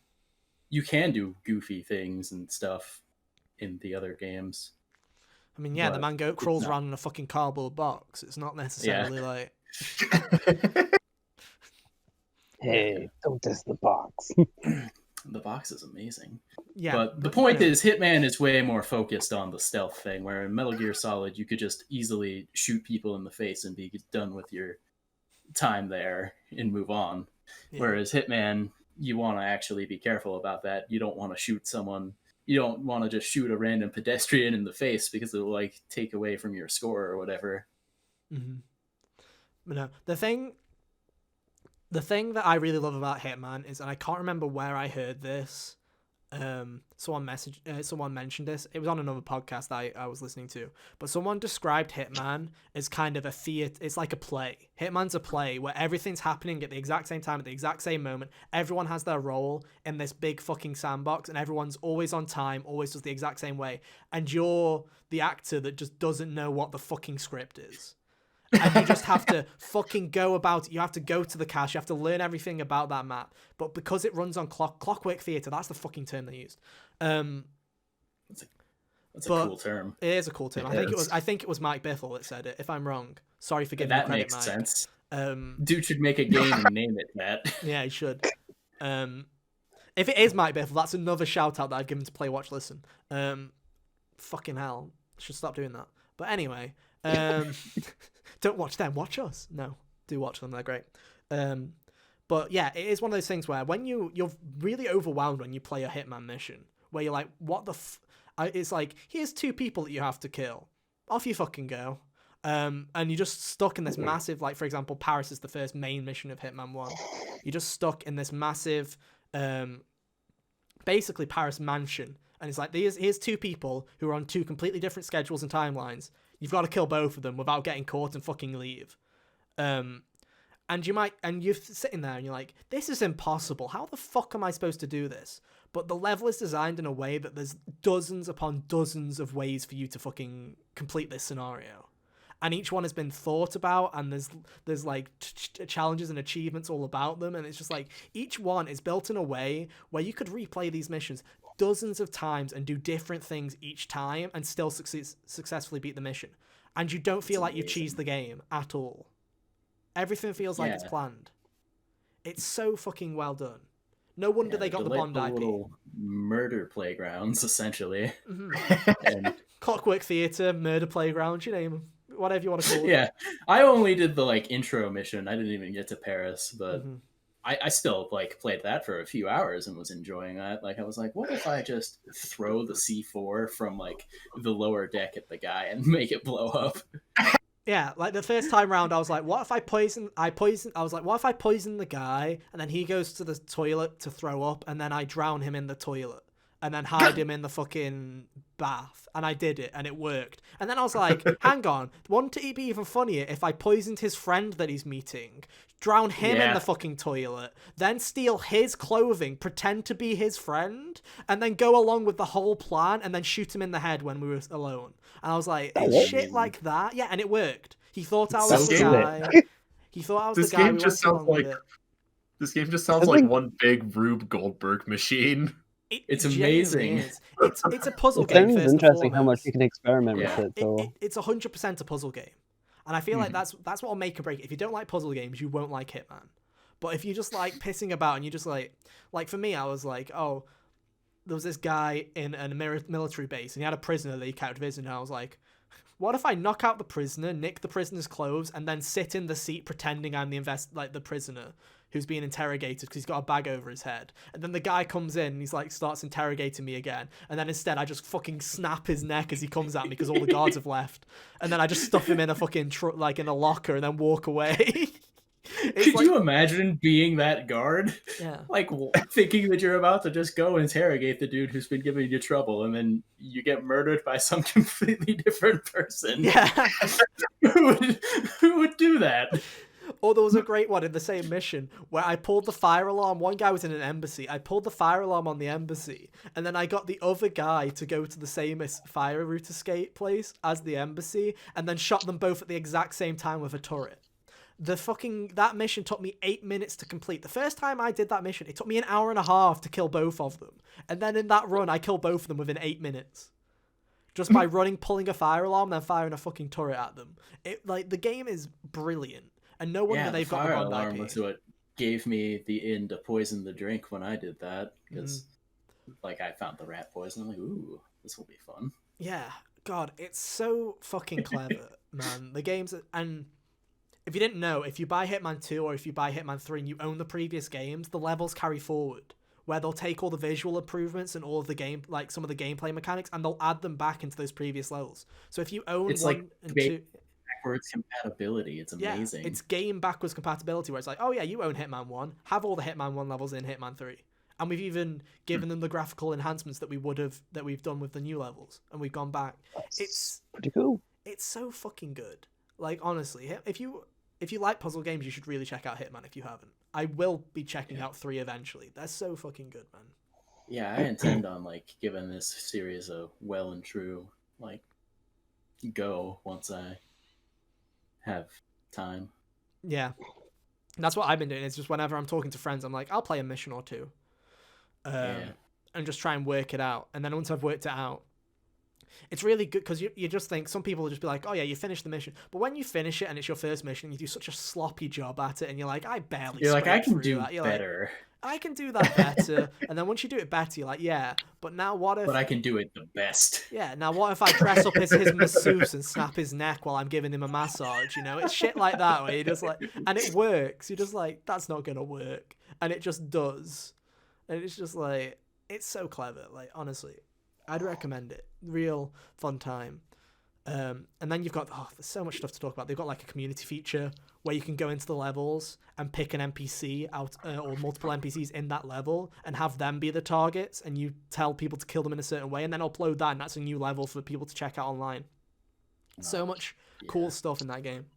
Speaker 3: You can do goofy things and stuff in the other games.
Speaker 1: I mean, yeah, the man crawls around in a fucking cardboard box. It's not necessarily like...
Speaker 4: Hey, don't diss the box.
Speaker 3: The box is amazing.
Speaker 1: Yeah,
Speaker 3: but the point is, Hitman is way more focused on the stealth thing, where in Metal Gear Solid, you could just easily shoot people in the face and be done with your time there and move on. Yeah. Whereas Hitman, you want to actually be careful about that. You don't want to shoot someone. You don't want to just shoot a random pedestrian in the face because it'll like take away from your score or whatever.
Speaker 1: Mm-hmm. But no, the thing that I really love about Hitman is, and I can't remember where I heard this. Someone mentioned this. It was on another podcast that I was listening to, but someone described Hitman as kind of a theater. It's like a play. Hitman's a play where everything's happening at the exact same time, at the exact same moment. Everyone has their role in this big fucking sandbox, and everyone's always on time, always does the exact same way. And you're the actor that just doesn't know what the fucking script is. And you just have to fucking go about it. You have to go to the cache. You have to learn everything about that map. But because it runs on clockwork theater, that's the fucking term they used.
Speaker 3: That's a cool term.
Speaker 1: It is a cool term. I think it was Mike Biffle that said it. If I'm wrong, sorry for giving me credit, Mike.
Speaker 3: That makes sense. Dude should make a game and name it that.
Speaker 1: Yeah, he should. If it is Mike Biffle, that's another shout out that I've given to Play, Watch, Listen. Fucking hell, should stop doing that. But anyway. Don't watch them, watch us. No, do watch them, they're great. But yeah, it is one of those things where when you're really overwhelmed when you play a Hitman mission, where you're like, what the it's like, here's 2 people that you have to kill. Off you fucking go. And you're just stuck in this massive, like, for example, Paris is the first main mission of Hitman 1. You're just stuck in this massive, basically Paris mansion. And it's like, here's 2 people who are on 2 completely different schedules and timelines. You've got to kill both of them without getting caught and fucking leave. And you're sitting there and you're like, this is impossible. How the fuck am I supposed to do this? But the level is designed in a way that there's dozens upon dozens of ways for you to fucking complete this scenario. And each one has been thought about, and there's like challenges and achievements all about them. And it's just like, each one is built in a way where you could replay these missions dozens of times and do different things each time and still successfully beat the mission. And you don't feel like you cheesed the game at all. Everything feels like it's planned. It's so fucking well done. No wonder they got the Bond IP.
Speaker 3: Little murder playgrounds, essentially.
Speaker 1: Mm-hmm.
Speaker 3: And
Speaker 1: Clockwork Theatre, Murder Playground, you name them. Whatever you want to call it.
Speaker 3: Yeah, I only did the intro mission. I didn't even get to Paris, but
Speaker 1: Mm-hmm.
Speaker 3: I still played that for a few hours and was enjoying that. I was like, what if I just throw the C4 from the lower deck at the guy and make it blow up?
Speaker 1: Yeah, the first time round, I was like, what if I poison the guy, and then he goes to the toilet to throw up, and then I drown him in the toilet, and then hide him in the fucking bath, and I did it, and it worked. And then I was like, hang on, wouldn't it be even funnier if I poisoned his friend that he's meeting, drown him in the fucking toilet, then steal his clothing, pretend to be his friend, and then go along with the whole plan, and then shoot him in the head when we were alone. And I was like, shit like that? Yeah, and it worked. He thought I was the guy. He thought I was the guy.
Speaker 2: This game just sounds like one big Rube Goldberg machine.
Speaker 3: It's amazing.
Speaker 1: It's a puzzle game.
Speaker 4: It sounds interesting how much you can experiment with it. So.
Speaker 1: It's 100% a puzzle game. And I feel like that's what'll make or break it. If you don't like puzzle games, you won't like Hitman. But if you just like pissing about and you just like for me, I was like, oh, there was this guy in a military base and he had a prisoner that he captivated, and I was like, what if I knock out the prisoner, nick the prisoner's clothes, and then sit in the seat pretending I'm the prisoner who's being interrogated because he's got a bag over his head, and then the guy comes in and he's starts interrogating me again, and then instead I just fucking snap his neck as he comes at me because all the guards have left, and then I just stuff him in a fucking in a locker and then walk away.
Speaker 3: Could you imagine being that guard?
Speaker 1: Yeah.
Speaker 3: Thinking that you're about to just go interrogate the dude who's been giving you trouble, and then you get murdered by some completely different person.
Speaker 1: Yeah.
Speaker 3: Who would do that?
Speaker 1: Or there was a great one in the same mission where I pulled the fire alarm. One guy was in an embassy. I pulled the fire alarm on the embassy, and then I got the other guy to go to the same fire route escape place as the embassy, and then shot them both at the exact same time with a turret. That mission took me 8 minutes to complete. The first time I did that mission, it took me an hour and a half to kill both of them. And then in that run, I killed both of them within 8 minutes. Just by pulling a fire alarm, then firing a fucking turret at them. The game is brilliant. And no wonder they've got the Bond IP.
Speaker 3: Fire alarm was what gave me the in to poison the drink when I did that. Because, I found the rat poison. I'm like, ooh, this will be fun.
Speaker 1: Yeah. God, it's so fucking clever, man. The games... And if you didn't know, if you buy Hitman 2 or if you buy Hitman 3 and you own the previous games, the levels carry forward. Where they'll take all the visual improvements and all of the game... some of the gameplay mechanics, and they'll add them back into those previous levels. So if you own
Speaker 3: it's
Speaker 1: 1 and 2...
Speaker 3: backwards compatibility. It's amazing.
Speaker 1: Yeah, it's game backwards compatibility where it's like, oh yeah, you own Hitman 1, have all the Hitman 1 levels in Hitman 3. And we've even given them the graphical enhancements that we've done with the new levels, and we've gone back. It's
Speaker 4: pretty cool.
Speaker 1: It's so fucking good. Honestly, if you like puzzle games, you should really check out Hitman if you haven't. I will be checking out 3 eventually. They're so fucking good, man.
Speaker 3: Yeah, I intend on giving this series a well and true go once I have time.
Speaker 1: Yeah, that's what I've been doing. It's just whenever I'm talking to friends, I'm like, I'll play a mission or two, and just try and work it out. And then once I've worked it out, it's really good because you just think, some people will just be like, oh yeah, you finished the mission, but when you finish it and it's your first mission, you do such a sloppy job at it, and you're like, I barely.
Speaker 3: You're like, I can do
Speaker 1: that. You're
Speaker 3: better.
Speaker 1: I can do that better. And then once you do it better, you're like, yeah, but now what if...
Speaker 3: But I can do it the best.
Speaker 1: Yeah, now what if I dress up as his masseuse and snap his neck while I'm giving him a massage, It's shit like that where you're just like... And it works. You're just like, that's not going to work. And it just does. And it's just like... It's so clever. Honestly, I'd recommend it. Real fun time. And then you've got... Oh, there's so much stuff to talk about. They've got a community feature where you can go into the levels and pick an NPC out, or multiple NPCs in that level, and have them be the targets, and you tell people to kill them in a certain way, and then upload that, and that's a new level for people to check out online. So much cool stuff in that game.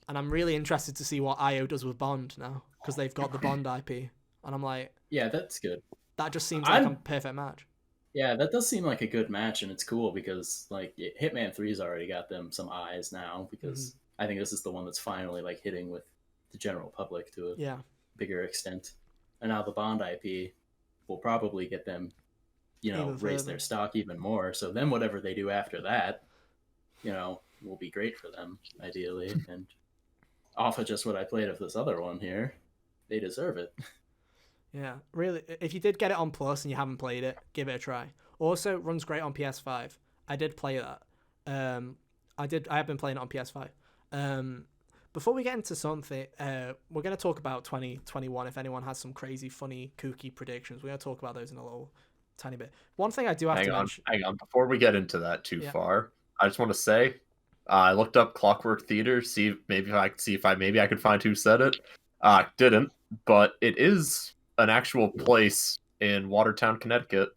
Speaker 1: And I'm really interested to see what IO does with Bond now, because they've got the Bond IP. And I'm like... Yeah,
Speaker 3: that's good.
Speaker 1: That just seems like a perfect match.
Speaker 3: Yeah, that does seem like a good match, and it's cool because Hitman 3's already got them some eyes now, because I think this is the one that's finally hitting with the general public to a bigger extent. And now the Bond IP will probably get them, raise their stock even more. So then whatever they do after that, will be great for them, ideally. And off of just what I played of this other one here, They deserve it.
Speaker 1: Yeah, really. If you did get it on Plus and you haven't played it, give it a try. Also, runs great on PS5. I did play that. I have been playing it on PS5. Before we get into something, we're going to talk about 2021. If anyone has some crazy, funny, kooky predictions, we're going to talk about those in a little tiny bit. One thing I do have to mention.
Speaker 2: Hang on. Before we get into that too far, I just want to say, I looked up Clockwork Theater, see if I could find who said it. Didn't, but it is an actual place in Watertown, Connecticut.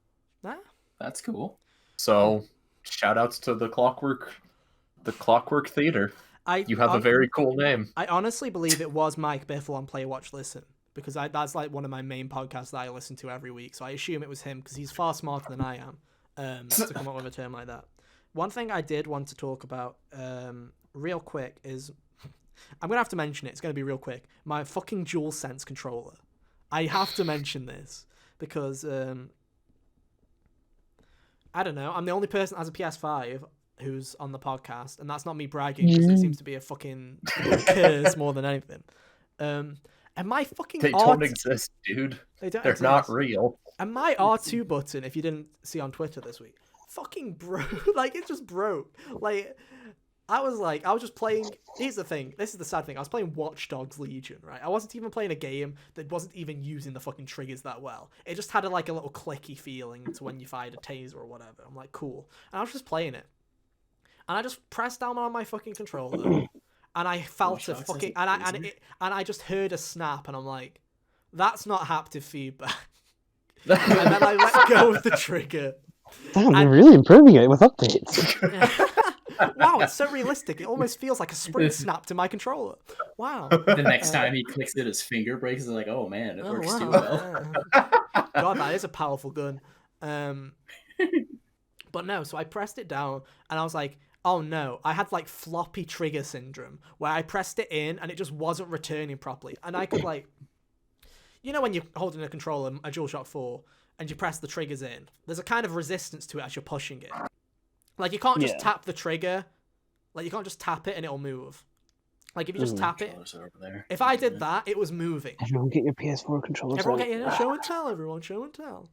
Speaker 3: That's cool.
Speaker 2: So, shout outs to the Clockwork Theater. You have a very cool name.
Speaker 1: I honestly believe it was Mike Biffle on Play Watch Listen, because that's like one of my main podcasts that I listen to every week. So I assume it was him, because he's far smarter than I am to come up with a term like that. One thing I did want to talk about real quick is, I'm going to have to mention it. It's going to be real quick. My fucking DualSense controller. I have to mention this because, I don't know, I'm the only person that has a PS5 who's on the podcast, and that's not me bragging, because it seems to be a fucking curse more than anything. And my fucking
Speaker 2: They don't exist, dude. They're not real.
Speaker 1: And my R2 button, if you didn't see on Twitter this week, fucking broke. Like, it just broke. Like, I was just playing. Here's the thing. This is the sad thing. I was playing Watch Dogs Legion, right? I wasn't even playing a game that wasn't even using the fucking triggers that well. It just had a little clicky feeling to when you fired a taser or whatever. I'm like, cool. And I was just playing it. And I just pressed down on my fucking controller, and I felt a fucking, and I just heard a snap, and I'm like, that's not haptic feedback. And then I let go of the trigger.
Speaker 4: Damn, they're really improving it with updates.
Speaker 1: Wow, it's so realistic. It almost feels like a spring snap to my controller. Wow.
Speaker 3: The next time he clicks it, his finger breaks. It's like, oh man, it works too well.
Speaker 1: God, that is a powerful gun. But no, so I pressed it down, and I was like, oh no, I had like floppy trigger syndrome, where I pressed it in, and it just wasn't returning properly. And I could like, you know when you're holding a controller, a DualShock 4, and you press the triggers in, there's a kind of resistance to it as you're pushing it. Like, you can't just tap the trigger. Like, you can't just tap it and it'll move. Like, if you just tap it, if I did that, it was moving.
Speaker 4: Everyone get your PS4 controllers.
Speaker 1: Everyone get your show and tell, everyone. Show and tell.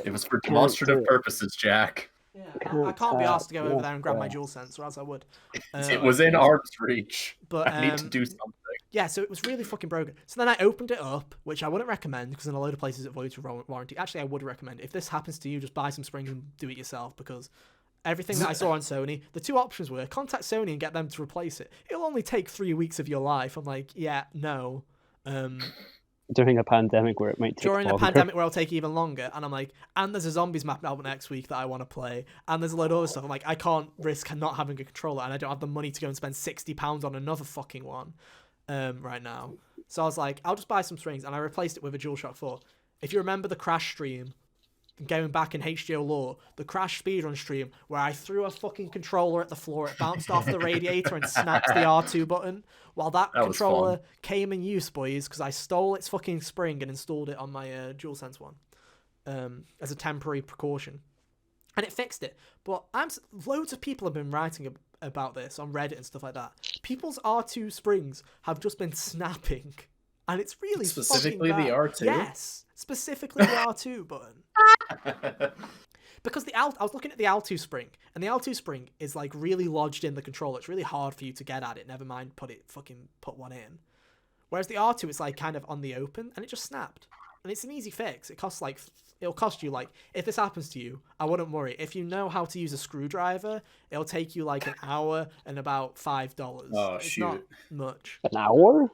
Speaker 2: It was for demonstrative purposes, Jack.
Speaker 1: Yeah, I can't be asked to go over there and grab my DualSense, or else I would.
Speaker 2: It was in arm's reach.
Speaker 1: But
Speaker 2: I need to do something.
Speaker 1: Yeah, so it was really fucking broken. So then I opened it up, which I wouldn't recommend, because in a load of places it voids warranty. Actually, I would recommend. If this happens to you, just buy some springs and do it yourself, because everything that I saw on Sony, the two options were contact Sony and get them to replace it. It'll only take 3 weeks of your life. I'm like, yeah, no.
Speaker 4: During a pandemic where it might take
Speaker 1: longer.
Speaker 4: A
Speaker 1: pandemic where it'll take even longer. And I'm like, and there's a zombies map out next week that I want to play. And there's a load of other stuff. I'm like, I can't risk not having a controller, and I don't have the money to go and spend £60 on another fucking one right now. So I was like, I'll just buy some strings, and I replaced it with a DualShock 4. If you remember the Crash stream, going back in HGO lore, the Crash speedrun stream, where I threw a fucking controller at the floor, it bounced off the radiator and snapped the R2 button, while that controller came in use, boys, because I stole its fucking spring and installed it on my DualSense one as a temporary precaution. And it fixed it. But loads of people have been writing about this on Reddit and stuff like that. People's R2 springs have just been snapping, and it's really
Speaker 3: specifically
Speaker 1: fucking bad.
Speaker 3: the R2.
Speaker 1: Yes, specifically the R2 button. Because I was looking at the L2 spring, and the L2 spring is like really lodged in the controller. It's really hard for you to get at it. Never mind put one in. Whereas the R2 is like kind of on the open, and it just snapped. And it's an easy fix. It'll cost you like, if this happens to you, I wouldn't worry. If you know how to use a screwdriver, it'll take you like an hour and about $5.
Speaker 3: Oh,
Speaker 1: it's not much.
Speaker 4: An hour?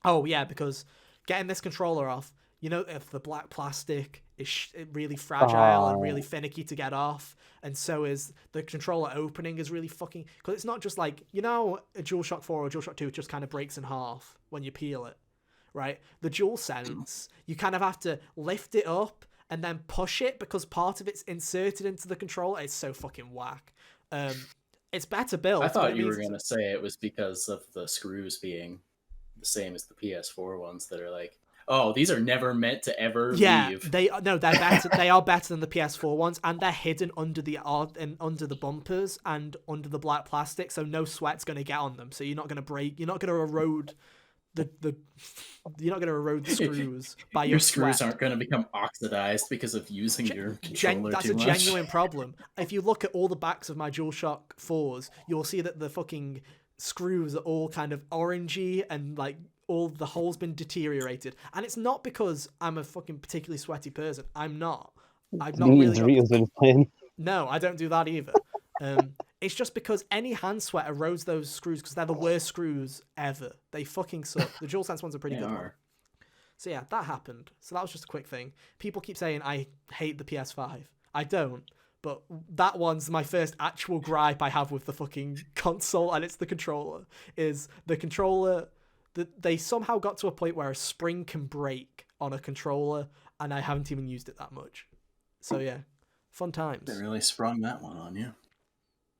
Speaker 1: Oh yeah, because getting this controller off, you know, if the black plastic is really fragile and really finicky to get off, and so is the controller opening is really fucking, because it's not just like, you know, a DualShock 4 or DualShock 2 just kind of breaks in half when you peel it, right? The DualSense, you kind of have to lift it up and then push it, because part of it's inserted into the controller. It's so fucking whack. It's better built.
Speaker 3: I thought you were going to say it was because of the screws being the same as the PS4 ones that are like, oh, these are never meant to ever leave.
Speaker 1: They're better. They are better than the PS4 ones, and they're hidden under the bumpers and under the black plastic, so no sweat's going to get on them. So you're not going to break. You're not going to erode you're not going to erode the screws by
Speaker 3: your
Speaker 1: your
Speaker 3: screws
Speaker 1: sweat.
Speaker 3: aren't going to become oxidized because of using your controller
Speaker 1: That's
Speaker 3: too
Speaker 1: a
Speaker 3: much.
Speaker 1: genuine problem. If you look at all the backs of my DualShock 4s, you'll see that the fucking screws are all kind of orangey and like all the holes been deteriorated. And it's not because I'm a fucking particularly sweaty person. I'm not. I've not really got... No, I don't do that either. It's just because any hand sweat erodes those screws because they're the worst screws ever. They fucking suck. The DualSense one's a pretty good one. So yeah, that happened. So that was just a quick thing. People keep saying I hate the PS5. I don't. But that one's my first actual gripe I have with the fucking console, and it's the controller. Is the controller that they somehow got to a point where a spring can break on a controller, and I haven't even used it that much. So yeah, fun times.
Speaker 3: They really sprung that one on you.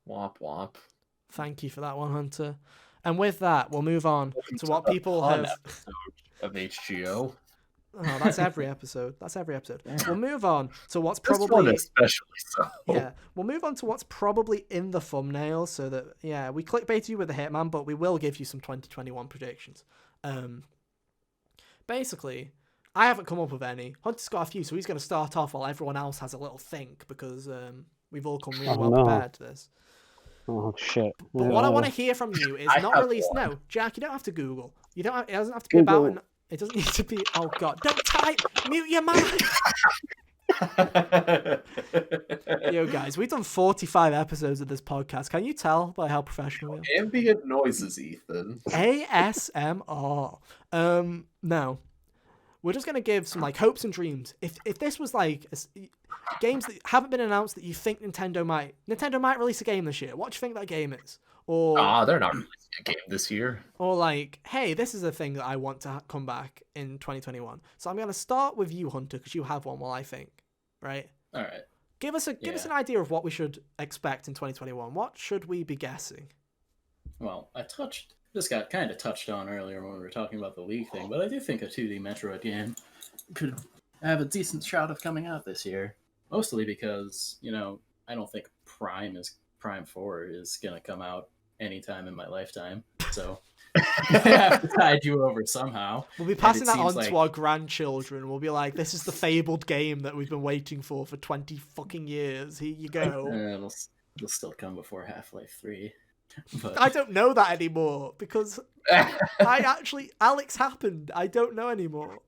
Speaker 2: Womp womp.
Speaker 1: Thank you for that one, Hunter. And with that, we'll move on to what people have...
Speaker 2: of HGO.
Speaker 1: Oh, that's every episode. That's every episode.
Speaker 3: Yeah.
Speaker 1: We'll move on to what's
Speaker 2: This one
Speaker 1: probably...
Speaker 2: especially so.
Speaker 1: Yeah, we'll move on to what's probably in the thumbnail so that, yeah, we clickbait you with the Hitman, but we will give you some 2021 predictions. Basically, I haven't come up with any. Hunter's got a few, so he's going to start off while everyone else has a little think because we've all come really well prepared to this.
Speaker 4: Oh shit!
Speaker 1: But what I want to hear from you is not release. No, Jack, you don't have to Google. You don't. It doesn't have to be
Speaker 4: Google.
Speaker 1: about. It doesn't need to be. Oh God! Don't type. Mute your mic. Yo, guys, we've done 45 episodes of this podcast. Can you tell by how professional we are?
Speaker 2: Ambient noises, Ethan.
Speaker 1: ASMR. No. We're just gonna give some like hopes and dreams. If this was like games that haven't been announced that you think Nintendo might release a game this year. What do you think that game is? Or
Speaker 2: they're not releasing a game this year.
Speaker 1: Or like, hey, this is a thing that I want to come back in 2021. So I'm gonna start with you, Hunter, because you have one while I think. Right.
Speaker 3: All right.
Speaker 1: Give us an idea of what we should expect in 2021. What should we be guessing?
Speaker 3: Well, this got kind of touched on earlier when we were talking about the League thing, but I do think a 2D Metroid game could have a decent shot of coming out this year. Mostly because, I don't think Prime 4 is going to come out anytime in my lifetime. So I have to tide you over somehow.
Speaker 1: We'll be passing that on to our grandchildren. We'll be like, this is the fabled game that we've been waiting for 20 fucking years. Here you go.
Speaker 3: It'll still come before Half-Life 3. But
Speaker 1: I don't know that anymore because Alex happened. I don't know anymore.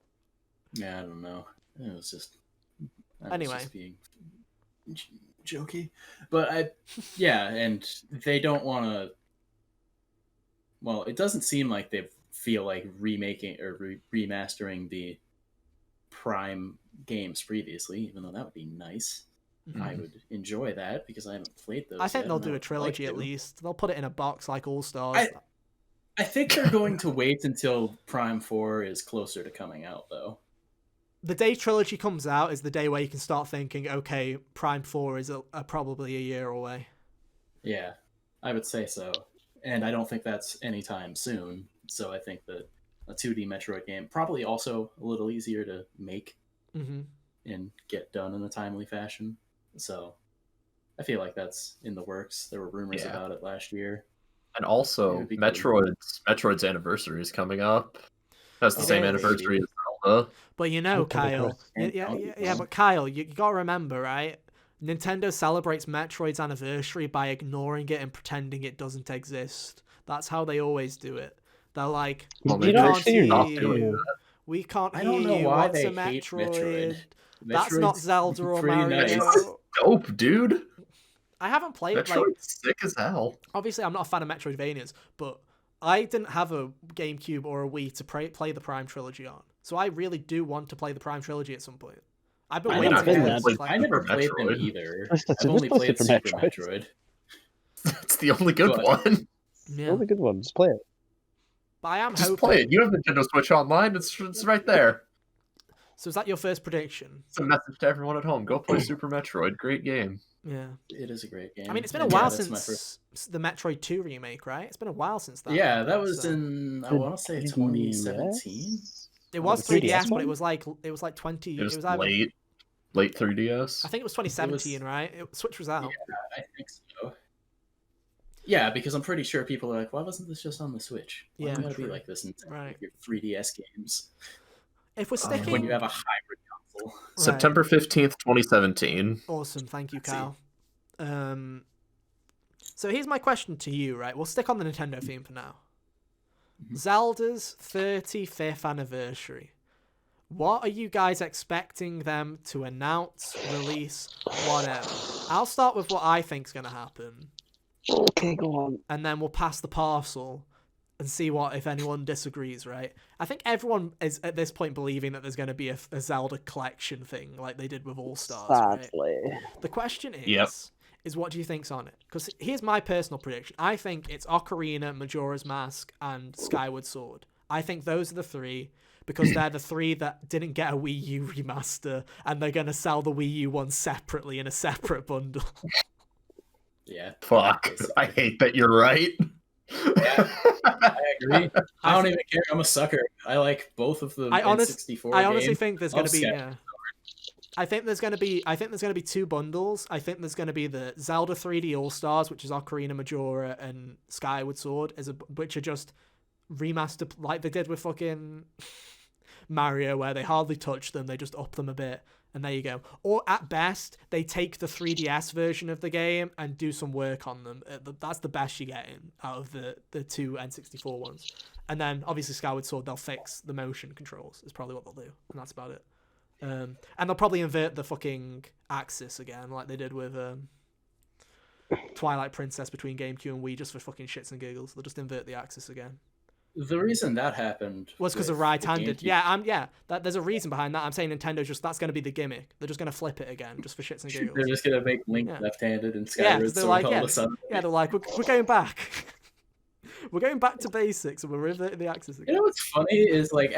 Speaker 3: Yeah, I don't know. It was just
Speaker 1: anyway
Speaker 3: just being jokey. But and they don't want to. Well, it doesn't seem like they feel like remaking or remastering the Prime games previously, even though that would be nice. Mm-hmm. I would enjoy that because I haven't played those.
Speaker 1: I think they'll do a trilogy at least. They'll put it in a box like All Stars.
Speaker 3: I think they're going to wait until Prime 4 is closer to coming out, though.
Speaker 1: The day trilogy comes out is the day where you can start thinking, okay, Prime 4 is probably a year away.
Speaker 3: Yeah, I would say so. And I don't think that's anytime soon. So I think that a 2D Metroid game, probably also a little easier to make and get done in a timely fashion. So I feel like that's in the works. There were rumors about it last year.
Speaker 2: And also, Metroid's anniversary is coming up. That's the same anniversary as Zelda.
Speaker 1: But Kyle, but Kyle, you gotta remember, right? Nintendo celebrates Metroid's anniversary by ignoring it and pretending it doesn't exist. That's how they always do it. They're like, we can't hear you. We can't hear you. What's a Metroid? That's not Zelda or Mario.
Speaker 2: Nice. Dope, dude.
Speaker 1: I haven't played
Speaker 2: Metroid's sick as hell.
Speaker 1: Obviously, I'm not a fan of Metroidvanias, but I didn't have a GameCube or a Wii to play the Prime trilogy on. So I really do want to play the Prime trilogy at some point. I've been waiting to
Speaker 3: I never played them either. I've only played Super Metroid.
Speaker 2: It's the only good one.
Speaker 4: Yeah. The only good one. Just play it.
Speaker 1: But I am
Speaker 2: Just play it. You have Nintendo Switch Online. It's right there.
Speaker 1: So is that your first prediction?
Speaker 2: It's a message to everyone at home. Go play Super Metroid. Great game.
Speaker 1: Yeah.
Speaker 3: It is a great game.
Speaker 1: I mean, it's been a while since the Metroid 2 remake, right? It's been a while since that.
Speaker 3: Yeah, that was in, I want to say 2017.
Speaker 1: It was 3DS, but it was like 20.
Speaker 2: It was late 3DS.
Speaker 1: I think it was 2017, right? Switch was out.
Speaker 3: Yeah, I think so. Yeah, because I'm pretty sure people are like, why wasn't this just on the Switch? Why do you gotta be like this in your 3DS games?
Speaker 1: If we're sticking...
Speaker 3: when you have a hybrid console.
Speaker 2: September 15th, 2017.
Speaker 1: Awesome, thank you, Kyle. So here's my question to you, right? We'll stick on the Nintendo theme for now. Zelda's 35th anniversary. What are you guys expecting them to announce, release, whatever? I'll start with what I think's going to happen.
Speaker 4: Okay, go on.
Speaker 1: And then we'll pass the parcel and see if anyone disagrees, right? I think everyone is at this point believing that there's going to be a Zelda collection thing like they did with All Stars,
Speaker 4: Sadly.
Speaker 1: right? The question is what do you think's on it? Because here's my personal prediction. I think it's Ocarina, Majora's Mask, and Skyward Sword. I think those are the three, because they're the three that didn't get a Wii U remaster, and they're going to sell the Wii U one separately in a separate bundle.
Speaker 3: Yeah.
Speaker 2: Fuck. I hate that you're right.
Speaker 3: Yeah, I agree. I don't even care. I'm a sucker. I like both of the N64
Speaker 1: I honestly
Speaker 3: games.
Speaker 1: think there's going to be... I think there's going to be two bundles. I think there's going to be the Zelda 3D All-Stars, which is Ocarina, Majora, and Skyward Sword, which are just remastered like they did with fucking Mario, where they hardly touch them, they just up them a bit, and there you go. Or at best, they take the 3DS version of the game and do some work on them. That's the best you're getting out of the two N64 ones. And then, obviously, Skyward Sword, they'll fix the motion controls, is probably what they'll do, and that's about it. And they'll probably invert the fucking axis again, like they did with Twilight Princess between GameCube and Wii, just for fucking shits and giggles. They'll just invert the axis again.
Speaker 3: The reason that happened
Speaker 1: was because of right-handed. There's a reason behind that. I'm saying Nintendo's that's going to be the gimmick. They're just going to flip it again, just for shits and giggles.
Speaker 3: They're just going to make Link left-handed and Skyward Sword all of a sudden.
Speaker 1: Yeah, they're like, we're going back. We're going back to basics, and we're in the axis again.
Speaker 3: You know what's funny is, like,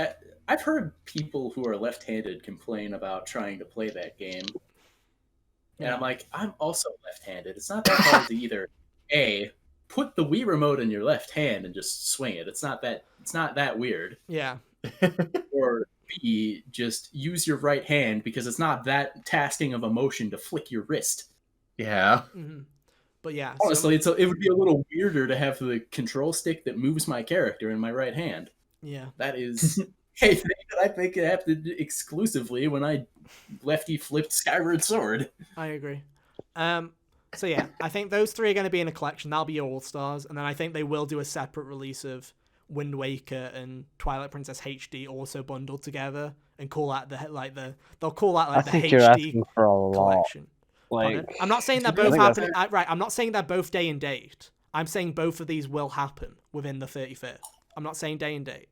Speaker 3: I've heard people who are left-handed complain about trying to play that game. And I'm like, I'm also left-handed. It's not that hard to either, A, put the Wii remote in your left hand and just swing it. It's not that weird.
Speaker 1: Yeah.
Speaker 3: Or B, just use your right hand, because it's not that tasking of a motion to flick your wrist.
Speaker 2: Yeah.
Speaker 1: Mm-hmm. But yeah.
Speaker 3: Honestly, it would be a little weirder to have the control stick that moves my character in my right hand.
Speaker 1: Yeah.
Speaker 3: That is a thing that I think it happened exclusively when I lefty flipped Skyward Sword.
Speaker 1: I agree. So yeah, I think those three are going to be in a collection. That'll be All Stars, and then I think they will do a separate release of Wind Waker and Twilight Princess HD also bundled together and call that the HD
Speaker 4: for a lot.
Speaker 1: collection.
Speaker 4: Like,
Speaker 1: I'm not saying they're both happening. I'm not saying they're both day and date. I'm saying both of these will happen within the 35th. I'm not saying day and date.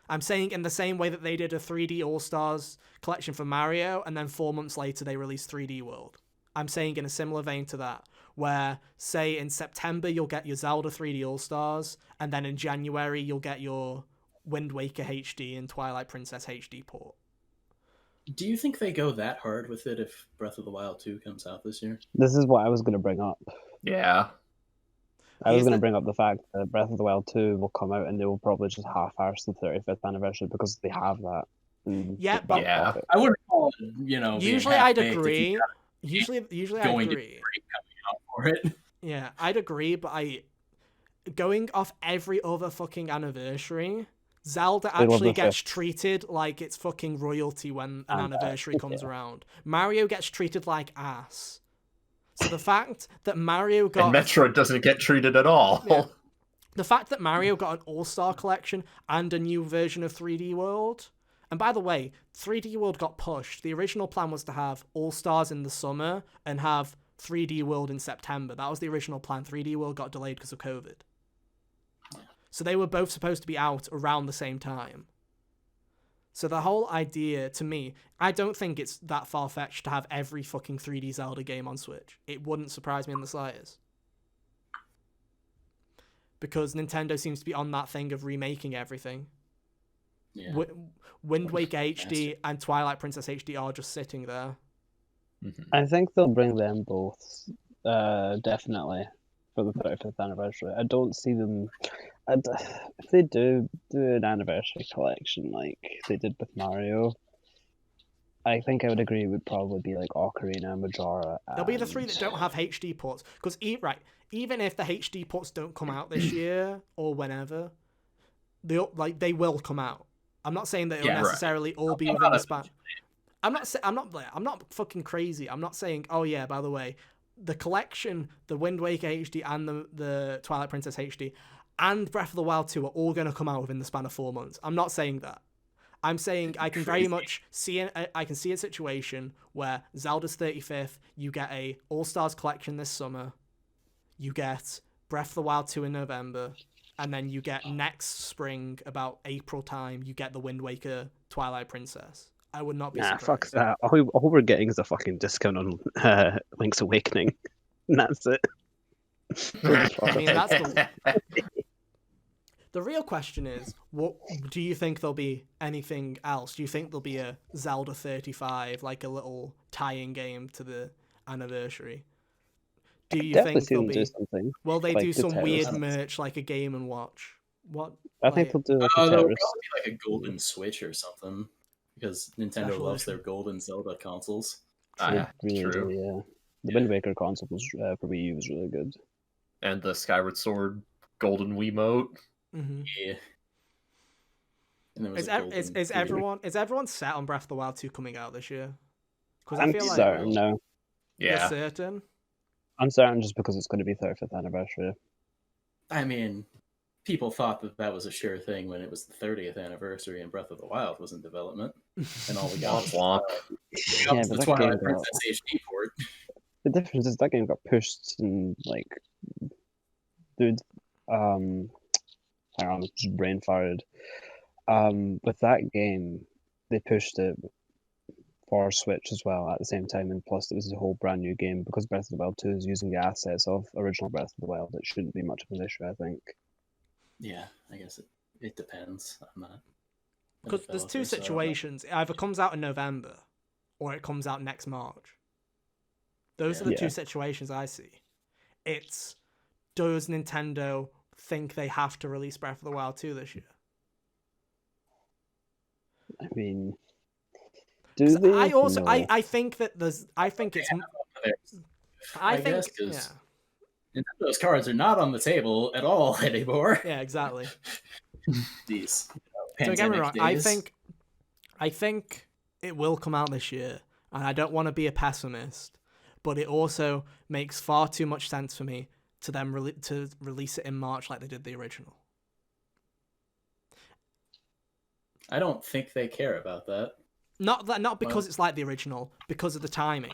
Speaker 1: I'm saying in the same way that they did a 3D All Stars collection for Mario, and then 4 months later they released 3D World. I'm saying in a similar vein to that, where, say, in September you'll get your Zelda 3D All Stars, and then in January you'll get your Wind Waker HD and Twilight Princess HD port.
Speaker 3: Do you think they go that hard with it if Breath of the Wild 2 comes out this year?
Speaker 4: This is what I was going to bring up.
Speaker 2: Yeah.
Speaker 4: I was going to bring up the fact that Breath of the Wild 2 will come out and they will probably just half-arse the 35th anniversary because they have that.
Speaker 1: Yeah, but
Speaker 3: I wouldn't call it,
Speaker 1: usually I'd agree. Usually I'd agree.
Speaker 3: For it.
Speaker 1: Yeah, I'd agree, but going off every other fucking anniversary, Zelda actually gets treated like it's fucking royalty when an anniversary comes around. Mario gets treated like ass. So the fact that Mario got...
Speaker 2: And Metroid doesn't get treated at all.
Speaker 1: Yeah. The fact that Mario got an All-Star collection and a new version of 3D World... And by the way, 3D World got pushed. The original plan was to have All-Stars in the summer and have 3D World in September. That was the original plan. 3D World got delayed because of COVID. So they were both supposed to be out around the same time. So the whole idea, to me, I don't think it's that far-fetched to have every fucking 3D Zelda game on Switch. It wouldn't surprise me in the slightest. Because Nintendo seems to be on that thing of remaking everything.
Speaker 3: Yeah.
Speaker 1: Wind Waker HD and Twilight Princess HD are just sitting there.
Speaker 2: Mm-hmm.
Speaker 4: I think they'll bring them both, definitely, for the 35th anniversary. I don't see them... if they do an anniversary collection like they did with Mario, I think I would agree. It would probably be like Ocarina, Majora.
Speaker 1: They'll be the three that don't have HD ports. Because even if the HD ports don't come out this year or whenever, they will come out. I'm not saying that it'll necessarily all be within the span. I'm not fucking crazy. I'm not saying, oh yeah, by the way, the collection, the Wind Waker HD and the Twilight Princess HD and Breath of the Wild 2 are all going to come out within the span of 4 months. I'm not saying that. I'm saying I can very much see a situation where Zelda's 35th, you get a All-Stars collection this summer, you get Breath of the Wild 2 in November, and then you get next spring, about April time, you get the Wind Waker Twilight Princess. I would not be surprised.
Speaker 4: Fuck that. All we're getting is a fucking discount on Link's Awakening. And that's it.
Speaker 1: I mean, that's the real question is, what do you think there'll be anything else? Do you think there'll be a Zelda 35, like a little tie-in game to the anniversary? Do you think there'll be
Speaker 4: something?
Speaker 1: Will they do some weird merch like a Game and Watch? What?
Speaker 4: I think they'll do like
Speaker 3: there'll probably be like a golden Switch or something, because Nintendo loves their golden Zelda consoles.
Speaker 4: Really true. Do, yeah. The Wind Waker console was for Wii U was really good.
Speaker 2: And the Skyward Sword golden Wiimote.
Speaker 1: Mm-hmm.
Speaker 3: Yeah.
Speaker 1: Is everyone set on Breath of the Wild 2 coming out this year? Because
Speaker 4: I'm certain, no.
Speaker 1: Yeah. You're certain?
Speaker 4: I'm certain just because it's going to be 35th anniversary.
Speaker 3: I mean, people thought that was a sure thing when it was the 30th anniversary and Breath of the Wild was in development, and all we got was the Twilight Princess HD port.
Speaker 4: The difference is that game got pushed and hang on, just brain fired. With that game, they pushed it for Switch as well at the same time, and plus it was a whole brand new game because Breath of the Wild 2 is using the assets of original Breath of the Wild. It shouldn't be much of an issue, I think.
Speaker 3: Yeah, I guess it depends on that.
Speaker 1: Because there's two situations. It either comes out in November or it comes out next March. Those are the two situations I see. It's, does Nintendo think they have to release Breath of the Wild 2 this year?
Speaker 4: I mean, do they?
Speaker 1: I also, no. I think that there's, I think it's, I think,
Speaker 3: Nintendo's cards are not on the table at all anymore.
Speaker 1: Yeah, exactly.
Speaker 3: These
Speaker 1: don't get me wrong. Days. I think it will come out this year, and I don't want to be a pessimist, but it also makes far too much sense for me to them to release it in March like they did the original.
Speaker 3: I don't think they care about that.
Speaker 1: Not because it's like the original, because of the timing.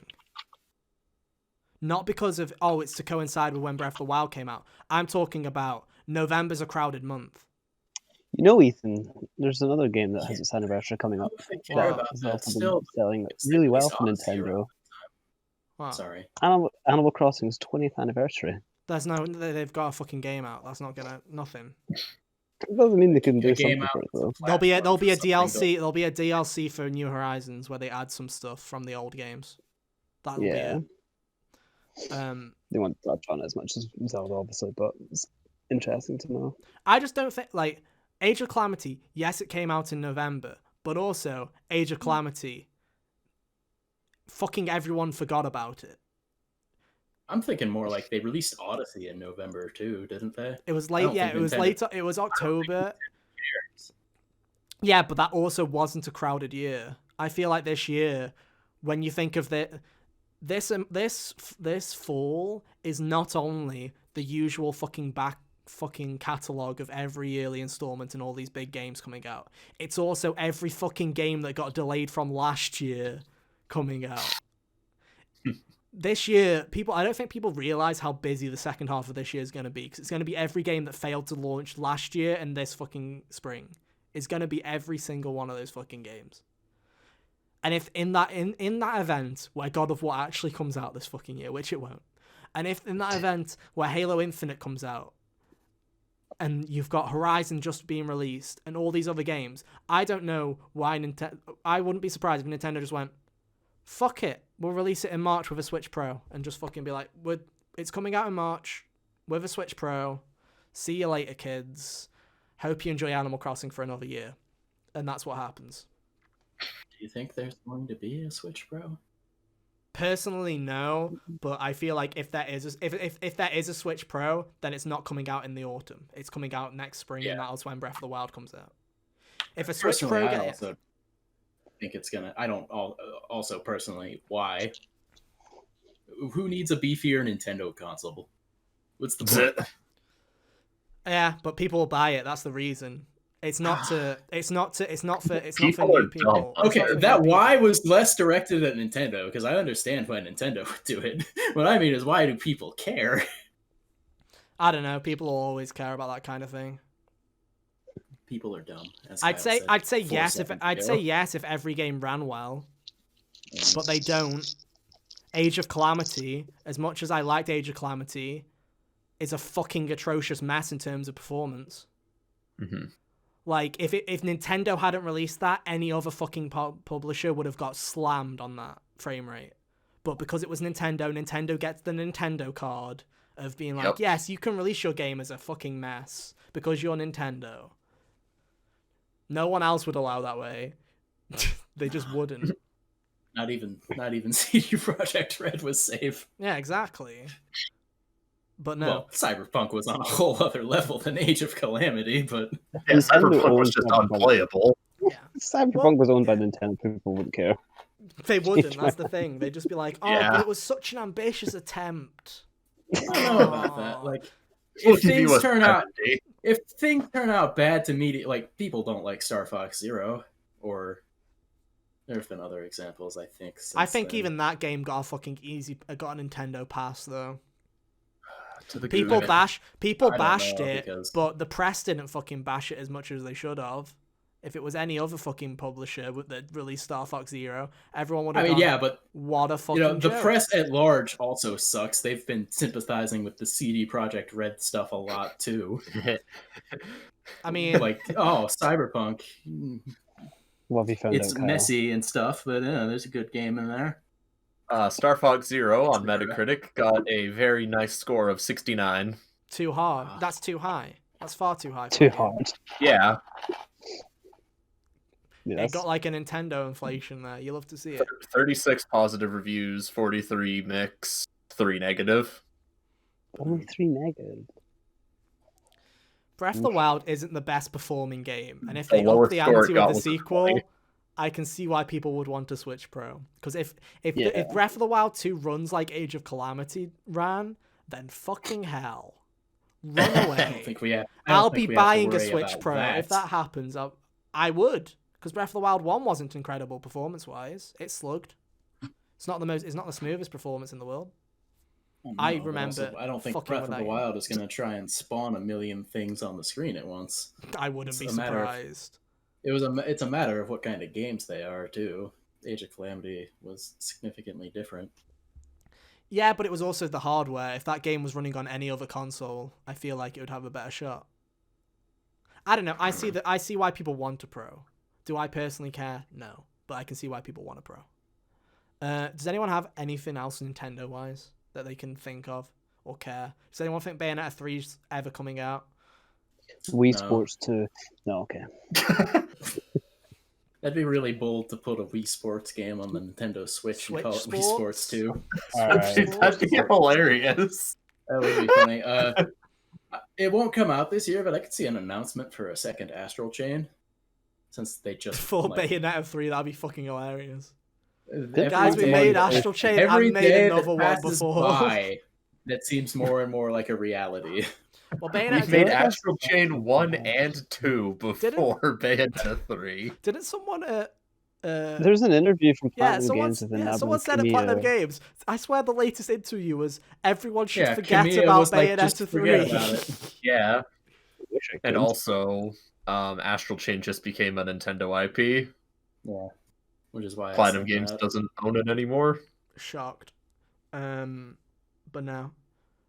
Speaker 1: Not because of, it's to coincide with when Breath of the Wild came out. I'm talking about November's a crowded month.
Speaker 4: You know, Ethan, there's another game that has its anniversary coming up. That's selling really well for Nintendo.
Speaker 1: Wow.
Speaker 3: Sorry.
Speaker 4: Animal Crossing's 20th anniversary.
Speaker 1: They've got a fucking game out. That's not nothing.
Speaker 4: It doesn't mean they can do something for it, though.
Speaker 1: There'll be a DLC. There'll be a DLC for New Horizons where they add some stuff from the old games. That'll be it.
Speaker 4: They won't touch on it as much as Zelda, obviously, but it's interesting to know.
Speaker 1: I just don't think, Age of Calamity, yes, it came out in November, but also Age of Calamity, fucking everyone forgot about it.
Speaker 3: I'm thinking more like they released Odyssey in November too, didn't they?
Speaker 1: It was late, it was later. It was October. Yeah, but that also wasn't a crowded year. I feel like this year, when you think of this fall is not only the usual fucking catalog of every yearly installment and all these big games coming out. It's also every fucking game that got delayed from last year coming out. This year, I don't think people realize how busy the second half of this year is going to be, because it's going to be every game that failed to launch last year and this fucking spring. It's going to be every single one of those fucking games. And if in that event where God of War actually comes out this fucking year, which it won't, and if in that event where Halo Infinite comes out, and you've got Horizon just being released and all these other games, I don't know why I wouldn't be surprised if Nintendo just went, fuck it, we'll release it in March with a Switch Pro, and just fucking be like, it's coming out in March with a Switch Pro. See you later, kids. Hope you enjoy Animal Crossing for another year. And that's what happens.
Speaker 3: you think there's going to be a Switch Pro?
Speaker 1: Personally, no, but I feel like if there is a Switch Pro, then it's not coming out in the autumn. It's coming out next spring, and that's when Breath of the Wild comes out. If a Switch Pro,
Speaker 3: I also think it's gonna. I don't. Also, personally, why? Who needs a beefier Nintendo console? What's the point?
Speaker 1: Yeah, but people will buy it. That's the reason. It's not for
Speaker 2: People
Speaker 1: new
Speaker 2: are
Speaker 1: people.
Speaker 2: dumb.
Speaker 1: It's
Speaker 3: Okay,
Speaker 1: not for
Speaker 3: that
Speaker 1: new
Speaker 3: why
Speaker 1: people.
Speaker 3: was less directed at Nintendo, because I understand why Nintendo would do it. What I mean is, why do people care?
Speaker 1: I don't know. People will always care about that kind of thing.
Speaker 3: People are dumb. As
Speaker 1: I'd say
Speaker 3: Kyle said
Speaker 1: yes
Speaker 3: 4
Speaker 1: if
Speaker 3: seconds ago.
Speaker 1: every game ran well, but they don't. Age of Calamity, as much as I liked Age of Calamity, is a fucking atrocious mess in terms of performance.
Speaker 2: Mm-hmm.
Speaker 1: Like, if Nintendo hadn't released that, any other fucking publisher would have got slammed on that frame rate. But because it was Nintendo gets the Nintendo card of being like, yes, you can release your game as a fucking mess because you're Nintendo. No one else would allow that way. They just wouldn't.
Speaker 3: Not even CD Projekt Red was safe.
Speaker 1: Yeah, exactly. But no.
Speaker 3: Well, Cyberpunk was on a whole other level than Age of Calamity, but
Speaker 2: Yeah, Cyberpunk was just unplayable.
Speaker 1: Yeah.
Speaker 4: Cyberpunk was owned by Nintendo. People wouldn't care.
Speaker 1: They wouldn't. That's the thing. They'd just be like, "Oh,
Speaker 2: Yeah.
Speaker 1: but it was such an ambitious attempt."
Speaker 3: I don't know about that. Like, if things turn out bad to media, like people don't like Star Fox Zero, or there's been other examples. I think.
Speaker 1: I think
Speaker 3: then.
Speaker 1: even that game got a Nintendo pass though.
Speaker 3: People
Speaker 1: bashed
Speaker 3: know,
Speaker 1: it,
Speaker 3: because...
Speaker 1: but the press didn't fucking bash it as much as they should have. If it was any other fucking publisher that released Star Fox Zero, everyone would have gone,
Speaker 3: yeah, but
Speaker 1: what a fucking
Speaker 3: the
Speaker 1: joke.
Speaker 3: press at large also sucks. They've been sympathizing with the CD Projekt Red stuff a lot too.
Speaker 1: I mean,
Speaker 3: like, oh, Cyberpunk.
Speaker 4: What have you found
Speaker 3: It's
Speaker 4: out, Kyle?
Speaker 3: messy and stuff, but there's a good game in there.
Speaker 2: Star Fox Zero on Metacritic got a very nice score of 69.
Speaker 1: Too hard. That's too high. That's far too high.
Speaker 4: Too hard.
Speaker 2: Yeah.
Speaker 1: It got like a Nintendo inflation there. You love to see it.
Speaker 2: 36 positive reviews, 43 mixed, 3 negative.
Speaker 4: Only 3 negative.
Speaker 1: Breath of the Wild isn't the best performing game, and if they up the ante with the sequel, I can see why people would want to Switch Pro. Because if Breath of the Wild 2 runs like Age of Calamity ran, then fucking hell, run away. I'll be buying a Switch Pro if that happens. I would, because Breath of the Wild 1 wasn't incredible performance wise. It slugged. It's not the smoothest performance in the world. I remember.
Speaker 3: Also, I don't think Breath of the Wild is going to try and spawn a million things on the screen at once.
Speaker 1: I wouldn't be surprised.
Speaker 3: It's a matter of what kind of games they are too. Age of Calamity was significantly different.
Speaker 1: Yeah, but it was also the hardware. If that game was running on any other console, I feel like it would have a better shot. I don't know. I see why people want a Pro. Do I personally care? No, but I can see why people want a Pro. Does anyone have anything else Nintendo wise that they can think of or care? Does anyone think Bayonetta 3's ever coming out?
Speaker 4: Wii Sports 2. No, okay.
Speaker 3: That'd be really bold to put a Wii Sports game on the Nintendo Switch and call it Wii Sports 2.
Speaker 2: That'd be hilarious.
Speaker 3: That would be funny. It won't come out this year, but I could see an announcement for a second Astral Chain. Since they just...
Speaker 1: For Bayonetta 3, that'd be fucking hilarious.
Speaker 3: Guys,
Speaker 1: we made Astral Chain and made another one before.
Speaker 3: That seems more and more like a reality.
Speaker 1: Well, Bayonetta
Speaker 2: we made Astral Chain 1 and 2 before Bayonetta 3.
Speaker 1: Didn't someone...
Speaker 4: There's an interview from Platinum Games with
Speaker 1: someone said at Platinum Games, I swear the latest interview was everyone should forget about Bayonetta 3.
Speaker 2: Yeah. And also, Astral Chain just became a Nintendo IP.
Speaker 3: Yeah. Which is why
Speaker 2: Platinum Games doesn't own it anymore.
Speaker 1: Shocked. But no.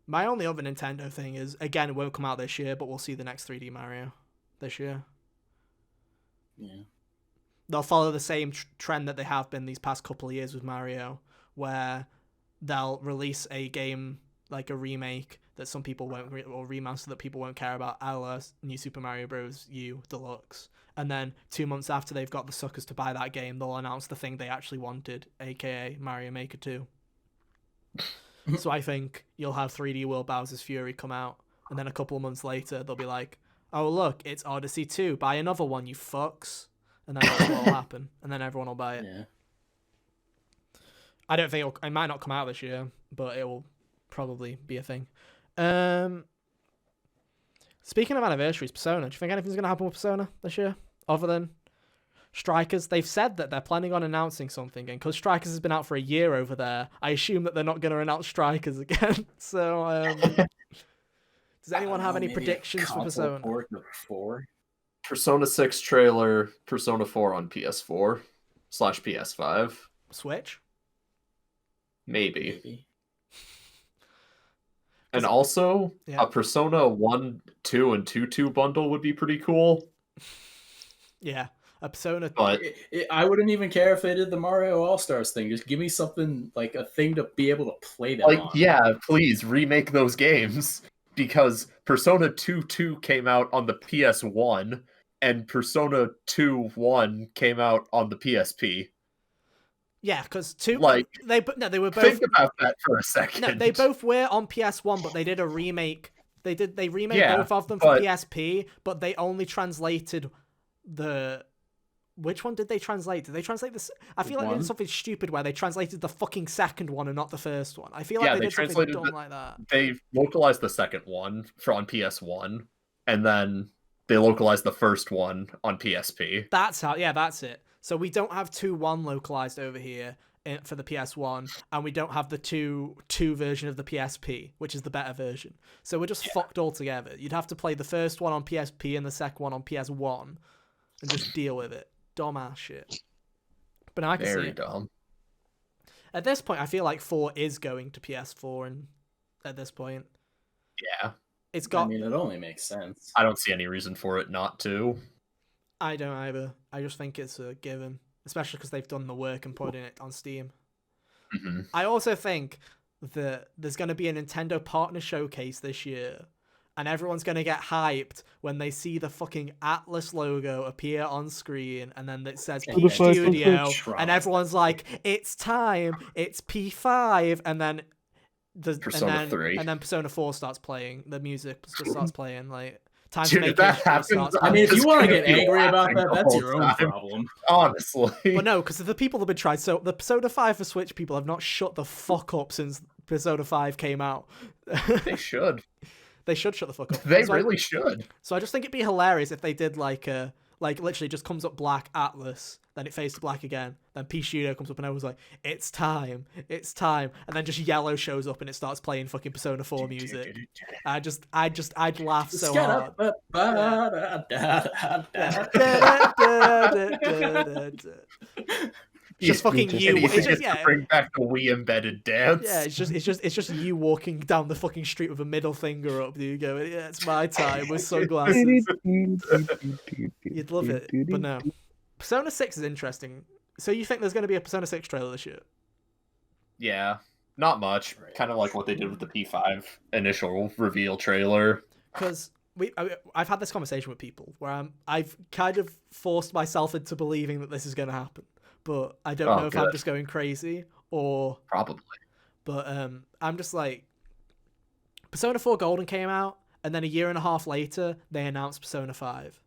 Speaker 1: My only other Nintendo thing is, again, it won't come out this year, but we'll see the next 3D Mario this year.
Speaker 3: Yeah.
Speaker 1: They'll follow the same trend that they have been these past couple of years with Mario, where they'll release a game, like a remake, that some people won't or remaster that people won't care about, a la New Super Mario Bros. U Deluxe. And then 2 months after they've got the suckers to buy that game, they'll announce the thing they actually wanted, aka Mario Maker 2. So I think you'll have 3D World Bowser's Fury come out, and then a couple of months later they'll be like, oh look, it's Odyssey 2, buy another one, you fucks. And then that's what will happen, and then everyone will buy it.
Speaker 3: Yeah.
Speaker 1: I don't think it might not come out this year, but it will probably be a thing. Speaking of anniversaries, Persona, do you think anything's going to happen with Persona this year? Other than Strikers? They've said that they're planning on announcing something, and because Strikers has been out for a year over there, I assume that they're not going to announce Strikers again. So, does anyone have any predictions for Persona?
Speaker 2: Persona 6 trailer, Persona 4 on PS4/PS5.
Speaker 1: Switch?
Speaker 2: Maybe. And also, a Persona 1, 2, and 2 bundle would be pretty cool.
Speaker 1: Yeah, a Persona.
Speaker 2: But
Speaker 3: I wouldn't even care if they did the Mario All-Stars thing. Just give me something, like a thing to be able to play them on.
Speaker 2: Yeah, please remake those games. Because Persona 2 came out on the PS1, and Persona 2 1 came out on the PSP.
Speaker 1: Yeah, because they were both.
Speaker 2: Think about that for a second.
Speaker 1: No, they both were on PS1, but they did a remake. They remade both of them for PSP, but they only translated the. Which one did they translate? Did they translate this? I feel like they did something stupid where they translated the fucking second one and not the first one. I feel like they did something dumb like that.
Speaker 2: They localized the second one on PS1, and then they localized the first one on PSP.
Speaker 1: That's it. So we don't have 2.1 localized over here for the PS1, and we don't have the 2 version of the PSP, which is the better version. So we're just fucked altogether. You'd have to play the first one on PSP and the second one on PS1, and just deal with it. Dumbass shit. But now I can see it.
Speaker 2: Very dumb.
Speaker 1: At this point, I feel like 4 is going to PS4, and at this point,
Speaker 2: yeah,
Speaker 1: it's got.
Speaker 3: I mean, it only makes sense.
Speaker 2: I don't see any reason for it not to.
Speaker 1: I don't either. I just think it's a given, especially because they've done the work and putting it on Steam.
Speaker 2: Mm-hmm.
Speaker 1: I also think that there's going to be a Nintendo partner showcase this year, and everyone's going to get hyped when they see the fucking Atlas logo appear on screen, and then it says P Studio, and everyone's like, "It's time! It's P5!" And then
Speaker 2: Persona 3,
Speaker 1: and then Persona 4 starts playing. The music just starts playing like.
Speaker 2: Dude, that happens.
Speaker 3: I mean, if you want to get angry about that, that's your own problem.
Speaker 2: Honestly.
Speaker 1: Well, no, because the people have been tried. So the Persona 5 for Switch people have not shut the fuck up since Persona 5 came out.
Speaker 2: They should.
Speaker 1: They should shut the fuck up.
Speaker 2: They really should.
Speaker 1: So I just think it'd be hilarious if they did like literally just comes up black Atlas, then it fades to black again, then P Studio comes up and I was like, it's time, and then just yellow shows up and it starts playing fucking Persona 4 music. I'd laugh so hard. Just fucking you.
Speaker 2: It's just bring back the Wii embedded dance.
Speaker 1: Yeah, it's just you walking down the fucking street with a middle finger up. You go, yeah, it's my time with sunglasses. You'd love it, but no. Persona 6 is interesting. So you think there's going to be a Persona 6 trailer this year?
Speaker 2: Yeah, not much. Kind of like what they did with the P5 initial reveal trailer.
Speaker 1: Because I've had this conversation with people where I've kind of forced myself into believing that this is going to happen. But I don't know if I'm just going crazy or...
Speaker 2: Probably.
Speaker 1: But I'm just like... Persona 4 Golden came out, and then a year and a half later, they announced Persona 5.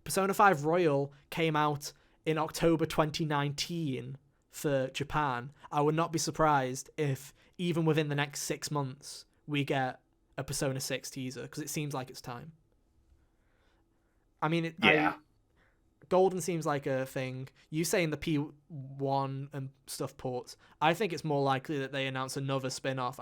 Speaker 1: Persona 5 Royal came out in October 2019 for Japan. I would not be surprised if, even within the next 6 months, we get a Persona 6 teaser, because it seems like it's time. I mean, Golden seems like a thing. You saying the P1 and stuff ports. I think it's more likely that they announce another spin-off.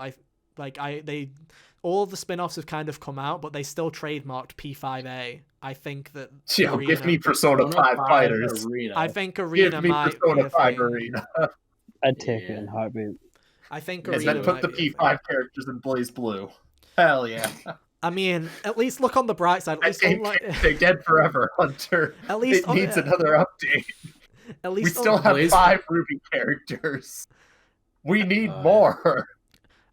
Speaker 1: All of the spin-offs have kind of come out, but they still trademarked P5A. I think that
Speaker 2: give me Persona 5 Fighters.
Speaker 3: Arena.
Speaker 1: I think Arena might
Speaker 2: Persona
Speaker 1: be a
Speaker 2: 5
Speaker 1: thing.
Speaker 2: Arena.
Speaker 4: I'd take it in a heartbeat.
Speaker 1: I think
Speaker 2: And
Speaker 1: Arena
Speaker 2: then put
Speaker 1: might
Speaker 2: the
Speaker 1: be a
Speaker 2: P5
Speaker 1: thing.
Speaker 2: characters in Blaze Blue. Hell yeah.
Speaker 1: I mean, at least look on the bright side. At least
Speaker 2: They're dead forever, Hunter.
Speaker 1: At least
Speaker 2: it needs another update.
Speaker 1: At least
Speaker 2: we still have 5 Ruby characters. We need more.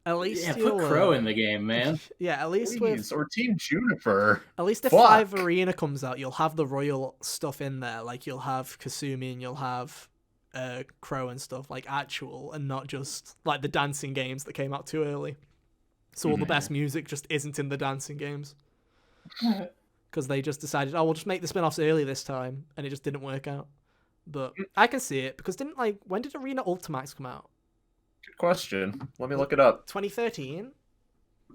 Speaker 1: At least
Speaker 3: Yeah,
Speaker 1: you'll,
Speaker 3: put Crow in the game, man.
Speaker 1: Yeah, at least
Speaker 2: Please, or Team Juniper.
Speaker 1: At least if
Speaker 2: Fuck.
Speaker 1: 5 Arena comes out, you'll have the Royal stuff in there. Like, you'll have Kasumi and you'll have Crow and stuff, like, actual, and not just, like, the dancing games that came out too early. So all the best music just isn't in the dancing games. Because they just decided, we'll just make the spin-offs early this time, and it just didn't work out. But I can see it, because when did Arena Ultimax come out?
Speaker 2: Good question. Let me look it up.
Speaker 1: 2013?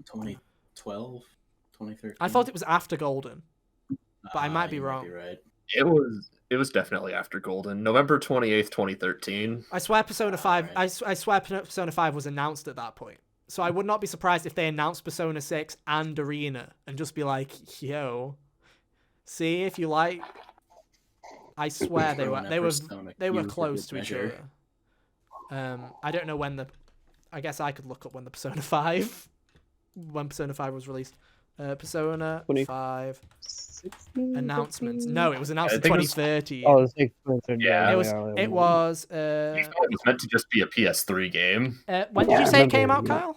Speaker 3: 2012, 2013.
Speaker 1: I thought it was after Golden, but I might be wrong.
Speaker 3: Might be right.
Speaker 2: It was definitely after Golden. November 28th, 2013.
Speaker 1: I swear Persona 5 I swear Persona 5 was announced at that point. So I would not be surprised if they announced Persona 6 and Arena and just be like, yo, see if you like. I swear they were close to each other. I don't know when I guess I could look up when the Persona 5 was released. Persona 5 announcements. No, it was announced in 2013.
Speaker 4: Oh, it's 2013.
Speaker 2: Yeah.
Speaker 1: It was
Speaker 2: I thought it was meant to just be a PS3 game.
Speaker 1: when did you say it came out, Kyle?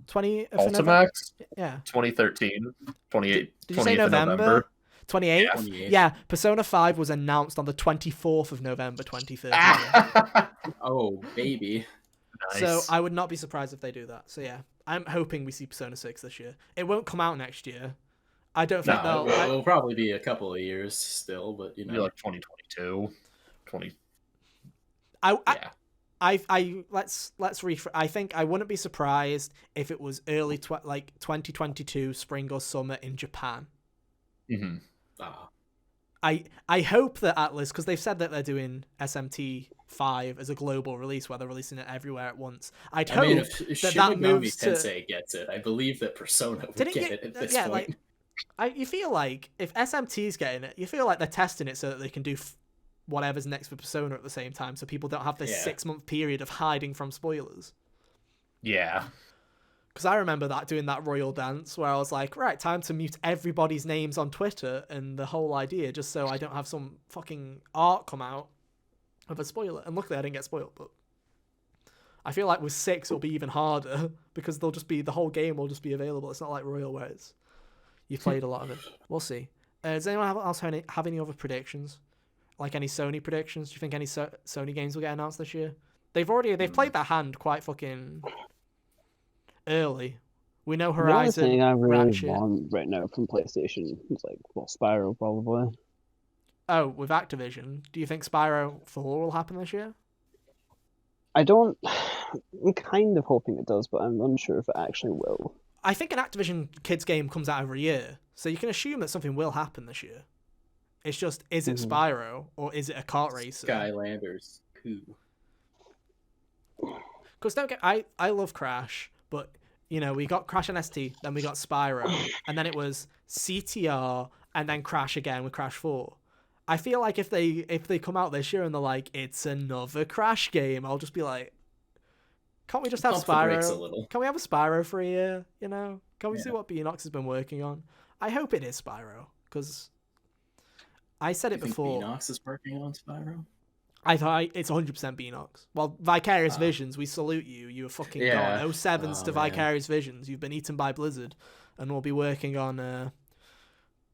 Speaker 1: 20
Speaker 2: Ultimax?
Speaker 1: Yeah.
Speaker 2: 2013. 28.
Speaker 1: Did you say November? 28th?
Speaker 3: Yeah. 28th.
Speaker 1: Yeah, Persona 5 was announced on the 24th of November 2013.
Speaker 3: Oh, baby.
Speaker 2: Nice.
Speaker 1: So I would not be surprised if they do that. So yeah, I'm hoping we see Persona 6 this year. It won't come out next year. I don't think
Speaker 3: it'll probably be a couple of years still, but you know,
Speaker 2: like 2022, 20.
Speaker 1: I think I wouldn't be surprised if it was early 2022 spring or summer in Japan.
Speaker 2: Mm-hmm.
Speaker 1: I hope that Atlas, because they've said that they're doing SMT 5 as a global release where they're releasing it everywhere at once. I mean, if that moves to
Speaker 3: Tensei gets it, I believe that Persona would get it at this point.
Speaker 1: You feel like if SMT's getting it, you feel like they're testing it so that they can do whatever's next for Persona at the same time, so people don't have this 6-month period of hiding from spoilers.
Speaker 2: Yeah.
Speaker 1: Because I remember doing that royal dance where I was like, right, time to mute everybody's names on Twitter and the whole idea, just so I don't have some fucking art come out of a spoiler. And luckily I didn't get spoiled, but I feel like with 6 it'll be even harder because the whole game will just be available. It's not like Royal where you've played a lot of it. We'll see. Does anyone else have any other predictions? Like any Sony predictions? Do you think any Sony games will get announced this year? They've played that hand quite fucking early. We know Horizon.
Speaker 4: The only thing I really
Speaker 1: Ratchet.
Speaker 4: want right now from PlayStation is Spyro probably.
Speaker 1: Oh, with Activision, do you think Spyro 4 will happen this year?
Speaker 4: I'm kind of hoping it does, but I'm unsure if it actually will.
Speaker 1: I think an Activision kids game comes out every year, so you can assume that something will happen this year. It's just, is it Spyro or is it a kart racer?
Speaker 3: Skylanders 2.
Speaker 1: Because I love Crash, but we got Crash on ST, then we got Spyro, and then it was CTR, and then Crash again with Crash 4. I feel like if they come out this year and they're like, it's another Crash game, I'll just be like, can't we just have Spyro? Can we have a Spyro for a year? Can we see what Beanox has been working on? I hope it is Spyro, because I said it before.
Speaker 3: Beanox is working on Spyro?
Speaker 1: I thought it's 100% Beanox. Well, Vicarious Visions, we salute you. You were fucking gone. 07s to Vicarious Visions. You've been eaten by Blizzard, and we'll be working on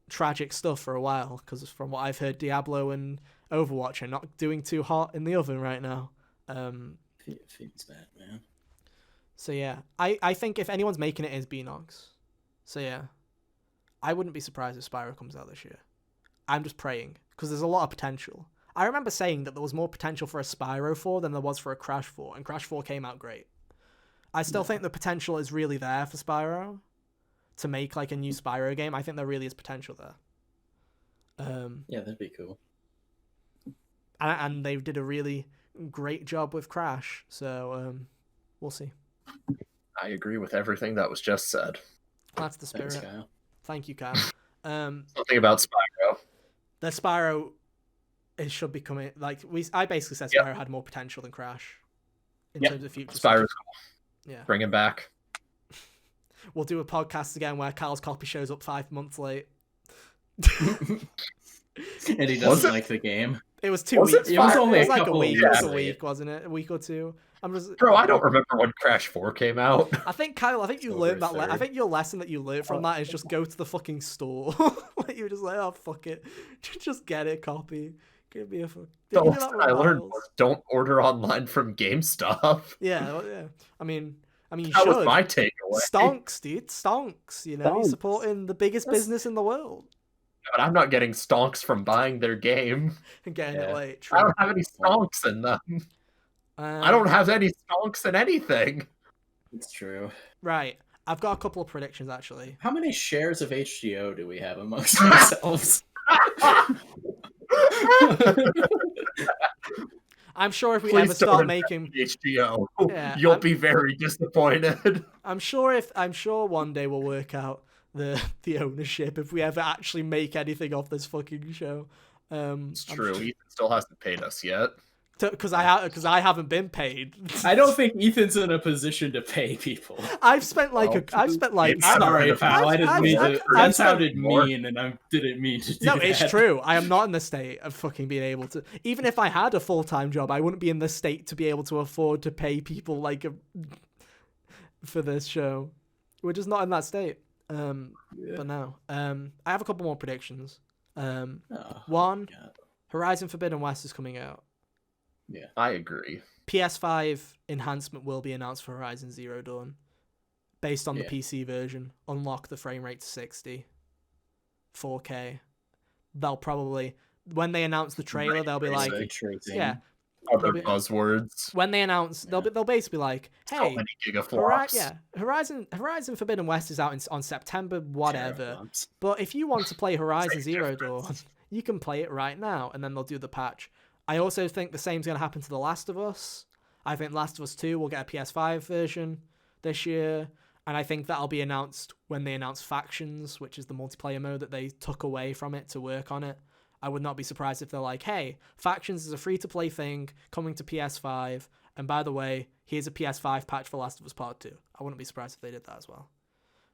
Speaker 1: tragic stuff for a while, because from what I've heard, Diablo and Overwatch are not doing too hot in the oven right now.
Speaker 3: Feels bad, man.
Speaker 1: So yeah, I think if anyone's making it is Beanox. So yeah, I wouldn't be surprised if Spyro comes out this year. I'm just praying, because there's a lot of potential. I remember saying that there was more potential for a Spyro 4 than there was for a Crash 4, and Crash 4 came out great. I still think the potential is really there for Spyro to make a new Spyro game. I think there really is potential there.
Speaker 3: Yeah, that'd be cool.
Speaker 1: And they did a really great job with Crash, so we'll see.
Speaker 2: I agree with everything that was just said.
Speaker 1: That's the spirit.
Speaker 3: Thanks, Kyle.
Speaker 1: Thank you, Kyle.
Speaker 2: Something about Spyro.
Speaker 1: The Spyro, it should be coming. I basically said Spyro had more potential than Crash in terms of future.
Speaker 2: Spyro's cool.
Speaker 1: Yeah.
Speaker 2: Bring him back.
Speaker 1: We'll do a podcast again where Kyle's copy shows up 5 months late.
Speaker 3: And he doesn't like the game.
Speaker 1: It was 2
Speaker 2: Was it
Speaker 1: weeks.
Speaker 3: It was
Speaker 1: It
Speaker 3: only
Speaker 1: was
Speaker 3: a
Speaker 1: like a
Speaker 3: couple of
Speaker 1: week. It was a
Speaker 3: weeks.
Speaker 1: week, wasn't it? A week or two. I'm just.
Speaker 2: Bro, I don't remember when Crash 4 came out.
Speaker 1: I think Kyle. I think you
Speaker 3: October
Speaker 1: learned that. I
Speaker 3: 3rd.
Speaker 1: think your lesson that you learned from that is just go to the fucking store. Like you were just like, oh fuck it, just get it, copy. Give me a fuck.
Speaker 2: The lesson I learned was don't order online from GameStop.
Speaker 1: Yeah, well, yeah. I mean, you
Speaker 2: That
Speaker 1: should.
Speaker 2: was my takeaway.
Speaker 1: Stonks, dude. Stonks. You know, you're
Speaker 4: Stonks.
Speaker 1: supporting the biggest business in the world
Speaker 2: But I'm not getting stonks from buying their game.
Speaker 1: and getting it
Speaker 3: Yeah.
Speaker 1: late.
Speaker 2: I don't have any stonks in them. I don't have any stonks in anything.
Speaker 3: It's true.
Speaker 1: Right. I've got a couple of predictions actually.
Speaker 3: How many shares of HGO do we have amongst ourselves?
Speaker 1: I'm sure if we
Speaker 2: Please
Speaker 1: ever start
Speaker 2: don't
Speaker 1: making,
Speaker 2: HGO.
Speaker 1: Yeah,
Speaker 2: You'll
Speaker 1: I'm-
Speaker 2: be very disappointed.
Speaker 1: I'm sure one day we'll work out the ownership if we ever actually make anything off this fucking show.
Speaker 2: It's true. Ethan still hasn't paid us yet.
Speaker 1: Because I haven't been paid.
Speaker 3: I don't think Ethan's in a position to pay people.
Speaker 1: I've spent like
Speaker 2: it's
Speaker 3: Sorry, pal. I didn't mean to. That
Speaker 1: I've
Speaker 3: sounded
Speaker 2: more.
Speaker 3: mean, and I didn't mean to do
Speaker 1: No,
Speaker 3: that.
Speaker 1: it's true. I am not in the state of fucking being able to. Even if I had a full-time job, I wouldn't be in the state to be able to afford to pay people for this show. We're just not in that state. But no. I have a couple more predictions. One,
Speaker 3: God.
Speaker 1: Horizon Forbidden West is coming out.
Speaker 3: Yeah.
Speaker 2: I agree.
Speaker 1: PS5 enhancement will be announced for Horizon Zero Dawn, based on the
Speaker 3: Yeah.
Speaker 1: PC version. Unlock the frame rate to 60, 4K. They'll probably, when they announce the trailer, they'll be like,
Speaker 3: Ray tracing.
Speaker 1: yeah.
Speaker 2: Other
Speaker 1: They'll be-
Speaker 2: buzzwords.
Speaker 1: When they announce, they'll basically be like,
Speaker 2: So
Speaker 1: hey,
Speaker 2: many gigaflops.
Speaker 1: Horizon Forbidden West is out on September whatever.
Speaker 3: Teraflops.
Speaker 1: But if you want to play Horizon Zero Dawn, you can play it right now, and then they'll do the patch. I also think the same's going to happen to The Last of Us. I think Last of Us 2 will get a PS5 version this year, and I think that'll be announced when they announce Factions, which is the multiplayer mode that they took away from it to work on it. I would not be surprised if they're like, hey, Factions is a free-to-play thing coming to PS5, and by the way, here's a PS5 patch for Last of Us Part 2. I wouldn't be surprised if they did that as well.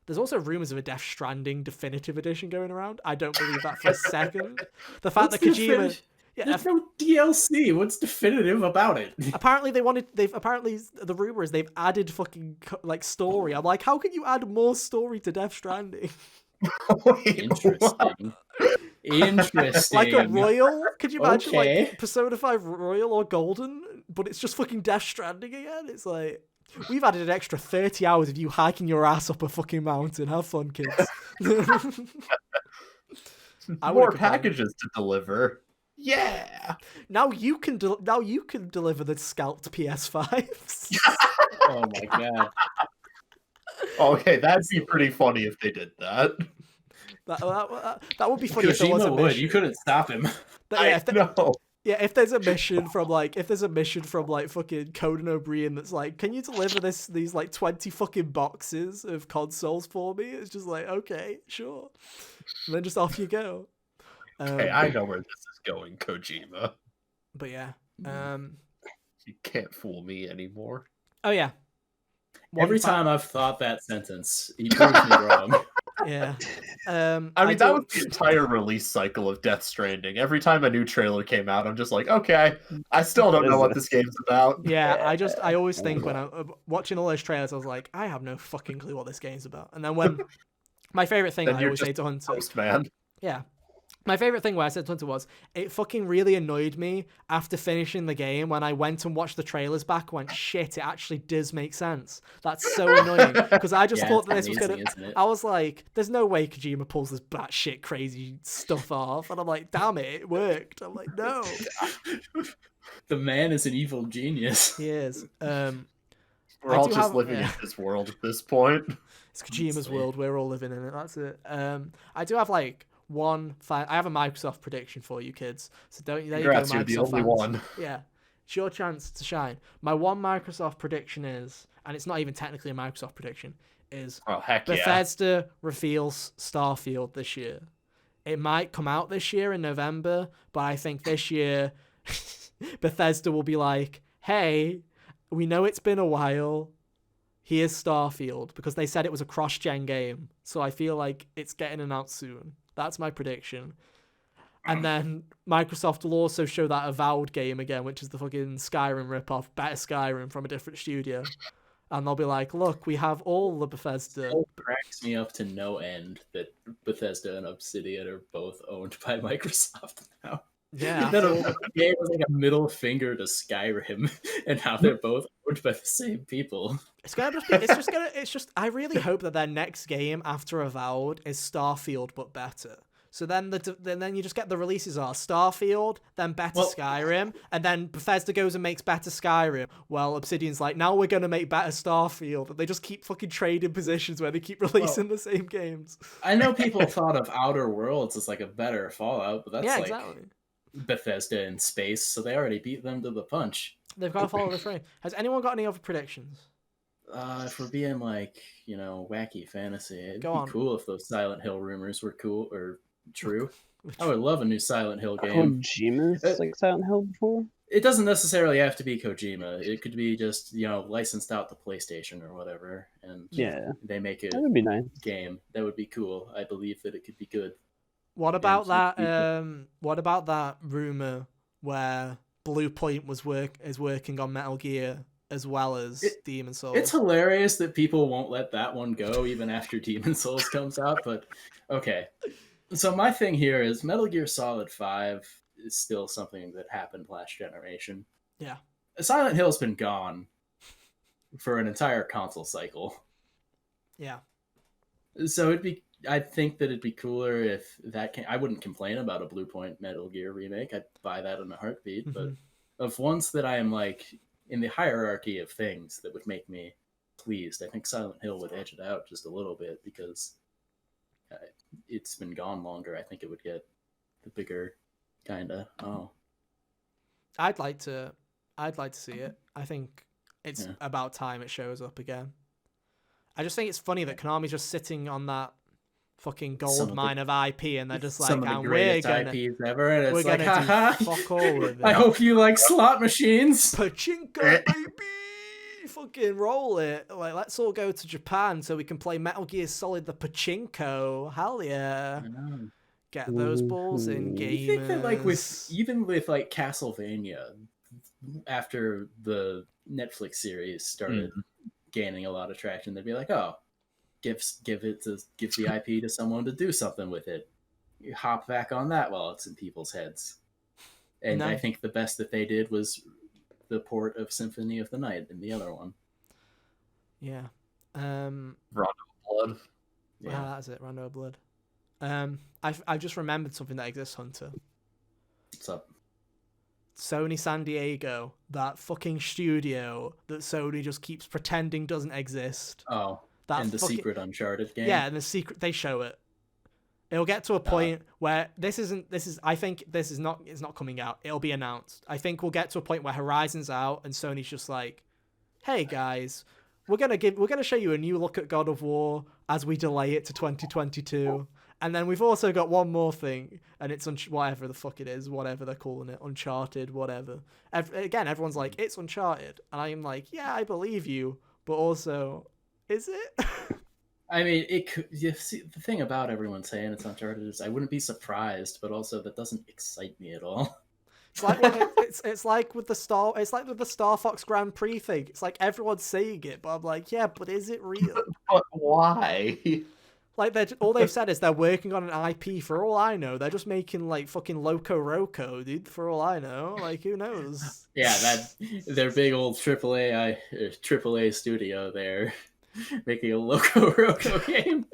Speaker 1: There's also rumors of a Death Stranding Definitive Edition going around. I don't believe that for a second. The fact that Kojima... Yeah,
Speaker 3: There's no DLC. What's definitive about it?
Speaker 1: apparently the rumor is they've added fucking like story. I'm like, how can you add more story to Death Stranding?
Speaker 2: Wait,
Speaker 3: Interesting. Interesting.
Speaker 1: Like a royal? Could you imagine
Speaker 3: Okay.
Speaker 1: like Persona 5 Royal or Golden, but it's just fucking Death Stranding again? It's like we've added an extra 30 hours of you hiking your ass up a fucking mountain. Have fun, kids.
Speaker 2: More packages to deliver. Yeah.
Speaker 1: Now you can deliver the scalped PS5s.
Speaker 3: Oh my god.
Speaker 2: Okay, that'd be pretty funny if they did that.
Speaker 1: That would be funny if there was a
Speaker 3: Kojima would.
Speaker 1: mission.
Speaker 3: You couldn't stop him.
Speaker 1: Yeah,
Speaker 2: if
Speaker 1: if there's a mission from like fucking Conan O'Brien that's like, can you deliver these like 20 fucking boxes of consoles for me? It's just like, okay, sure. And then just off you go.
Speaker 2: Okay, I know where this is going, Kojima.
Speaker 1: But yeah.
Speaker 2: You can't fool me anymore.
Speaker 1: Oh yeah.
Speaker 3: Every time I've thought that sentence, he proves me wrong.
Speaker 1: Yeah.
Speaker 2: I mean, that was the entire release cycle of Death Stranding. Every time a new trailer came out, I'm just like, okay, I still don't know what this game's about.
Speaker 1: Yeah, I always think when I'm watching all those trailers, I was like, I have no fucking clue what this game's about. And then when my favorite thing
Speaker 2: Then
Speaker 1: I
Speaker 2: you're
Speaker 1: always say to Hunter,
Speaker 2: Postman.
Speaker 1: yeah. My favorite thing where I said to Hunter was, it fucking really annoyed me after finishing the game when I went and watched the trailers back, went, shit, it actually does make sense. That's so annoying. Because I just thought that this was going to... I was like, there's no way Kojima pulls this batshit crazy stuff off. And I'm like, damn it, it worked. I'm like, no.
Speaker 3: The man is an evil genius.
Speaker 1: He is.
Speaker 2: We're all just living in this world at this point.
Speaker 1: It's Kojima's world. We're all living in it. That's it. I do have like... I have a Microsoft prediction for you kids. So
Speaker 2: Congrats, you're the only one.
Speaker 1: Yeah. It's your chance to shine. My one Microsoft prediction is, and it's not even technically a Microsoft prediction, is Bethesda reveals Starfield this year. It might come out this year in November, but I think this year Bethesda will be like, hey, we know it's been a while. Here's Starfield, because they said it was a cross-gen game. So I feel like it's getting announced soon. That's my prediction. And then Microsoft will also show that Avowed game again, which is the fucking Skyrim ripoff, better Skyrim from a different studio. And they'll be like, look, we have all the Bethesda.
Speaker 3: It cracks me up to no end that Bethesda and Obsidian are both owned by Microsoft now.
Speaker 1: Yeah.
Speaker 3: That a game was like a middle finger to Skyrim, and now they're both owned by the same people.
Speaker 1: I really hope that their next game after Avowed is Starfield, but better. So then then you just get the releases are Starfield, then better Skyrim, and then Bethesda goes and makes better Skyrim. Well, Obsidian's like, now we're going to make better Starfield. And they just keep fucking trading positions where they keep releasing the same games.
Speaker 3: I know people thought of Outer Worlds as like a better Fallout, but that's
Speaker 1: exactly.
Speaker 3: Bethesda in space, so they already beat them to the punch.
Speaker 1: They've got to follow the frame. Has anyone got any other predictions?
Speaker 3: If we're being like, wacky fantasy, it'd be cool if those Silent Hill rumors were cool or true. I would love a new Silent Hill game.
Speaker 4: Kojima's like Silent Hill before?
Speaker 3: It doesn't necessarily have to be Kojima. It could be just, licensed out to PlayStation or whatever, and they make a
Speaker 4: that would be nice.
Speaker 3: game. That would be cool. I believe that it could be good.
Speaker 1: What about that? What about that rumor where Blue Point is working on Metal Gear as well as Demon's Souls?
Speaker 3: It's hilarious that people won't let that one go even after Demon's Souls comes out. But okay, so my thing here is Metal Gear Solid 5 is still something that happened last generation.
Speaker 1: Yeah,
Speaker 3: Silent Hill's been gone for an entire console cycle.
Speaker 1: Yeah,
Speaker 3: so I think that it'd be cooler if I wouldn't complain about a Blue Point Metal Gear remake. I'd buy that in a heartbeat. But of ones that I am like in the hierarchy of things that would make me pleased, I think Silent Hill would edge it out just a little bit because it's been gone longer. I think it would get the bigger kinda.
Speaker 1: I'd like to see it. I think it's about time it shows up again. I just think it's funny that Konami's just sitting on that fucking gold mine of IP, and they're just like,
Speaker 3: some of the greatest IPs ever, and it's like,
Speaker 1: haha, fuck all with it.
Speaker 3: I hope you like slot machines.
Speaker 1: Pachinko, baby! Fucking roll it. Like, let's all go to Japan so we can play Metal Gear Solid the Pachinko. Hell yeah.
Speaker 3: I know.
Speaker 1: Get those balls in, gamers.
Speaker 3: You think that, like, with Castlevania, after the Netflix series started gaining a lot of traction, they'd be like, oh, give the IP to someone to do something with it. You hop back on that while it's in people's heads. And I think the best that they did was the port of Symphony of the Night in the other one.
Speaker 1: Yeah.
Speaker 2: Rondo Blood.
Speaker 1: Yeah, that's it, Rondo Blood. I've just remembered something that exists, Hunter.
Speaker 3: What's up?
Speaker 1: Sony San Diego, that fucking studio that Sony just keeps pretending doesn't exist.
Speaker 3: Oh. And the secret Uncharted game.
Speaker 1: Yeah, and they show it. It'll get to a point where I think it's not coming out. It'll be announced. I think we'll get to a point where Horizon's out and Sony's just like, hey guys, we're gonna show you a new look at God of War as we delay it to 2022. And then we've also got one more thing, and it's whatever the fuck it is, whatever they're calling it, Uncharted, whatever. Again, everyone's like, it's Uncharted, and I'm like, yeah, I believe you, but also, is it?
Speaker 3: I mean, it could. You see, the thing about everyone saying it's Uncharted is I wouldn't be surprised, but also that doesn't excite me at all.
Speaker 1: It's like with the Star Fox Grand Prix thing. It's like everyone's saying it, but I'm like, yeah, but is it real?
Speaker 2: But why?
Speaker 1: Like all they've said is they're working on an IP. For all I know, they're just making like fucking Loco Roco, dude. For all I know, like who knows?
Speaker 3: Yeah, their big old AAA studio there, making a Loco Roco game.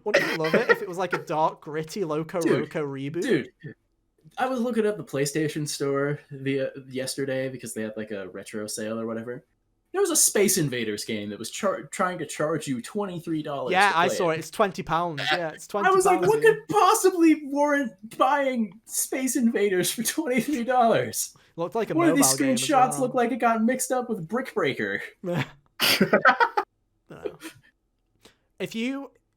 Speaker 1: Wouldn't you love it if it was like a dark, gritty Loco Roco reboot?
Speaker 3: Dude, I was looking at the PlayStation Store yesterday because they had like a retro sale or whatever. There was a Space Invaders game that was trying to charge you $23.
Speaker 1: Yeah, I saw it. It's £20. Yeah, it's $20.
Speaker 3: I was like, what could possibly warrant buying Space Invaders for $23?
Speaker 1: Looked like a
Speaker 3: One of these
Speaker 1: mobile game
Speaker 3: screenshots looked like it got mixed up with Brick Breaker.
Speaker 1: No.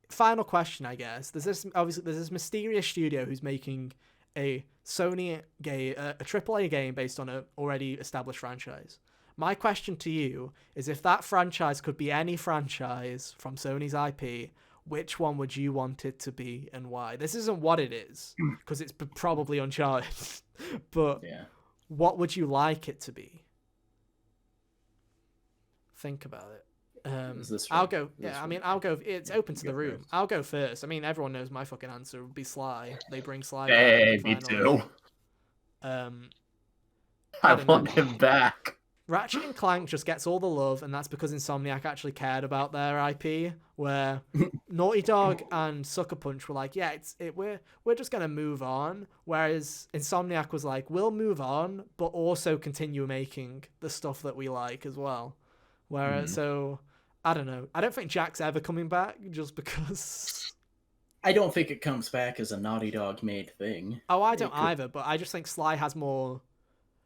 Speaker 1: Final question, I guess. There's this mysterious studio who's making a Sony game, a AAA game based on an already established franchise. My question to you is, if that franchise could be any franchise from Sony's IP, which one would you want it to be and why? This isn't what it is, because it's probably Uncharted. But what would you like it to be? Think about it. I'll go. Yeah, I mean, I'll go. It's open to the room. First. I'll go first. I mean, everyone knows my fucking answer would be Sly. They bring Sly back.
Speaker 2: Hey, me too. I want him back.
Speaker 1: Ratchet and Clank just gets all the love, and that's because Insomniac actually cared about their IP. Where Naughty Dog and Sucker Punch were like, yeah, we're just gonna move on. Whereas Insomniac was like, we'll move on, but also continue making the stuff that we like as well. Whereas so. I don't know. I don't think Jack's ever coming back just because...
Speaker 3: I don't think it comes back as a Naughty Dog made thing.
Speaker 1: Oh, I don't either, but I just think Sly has more...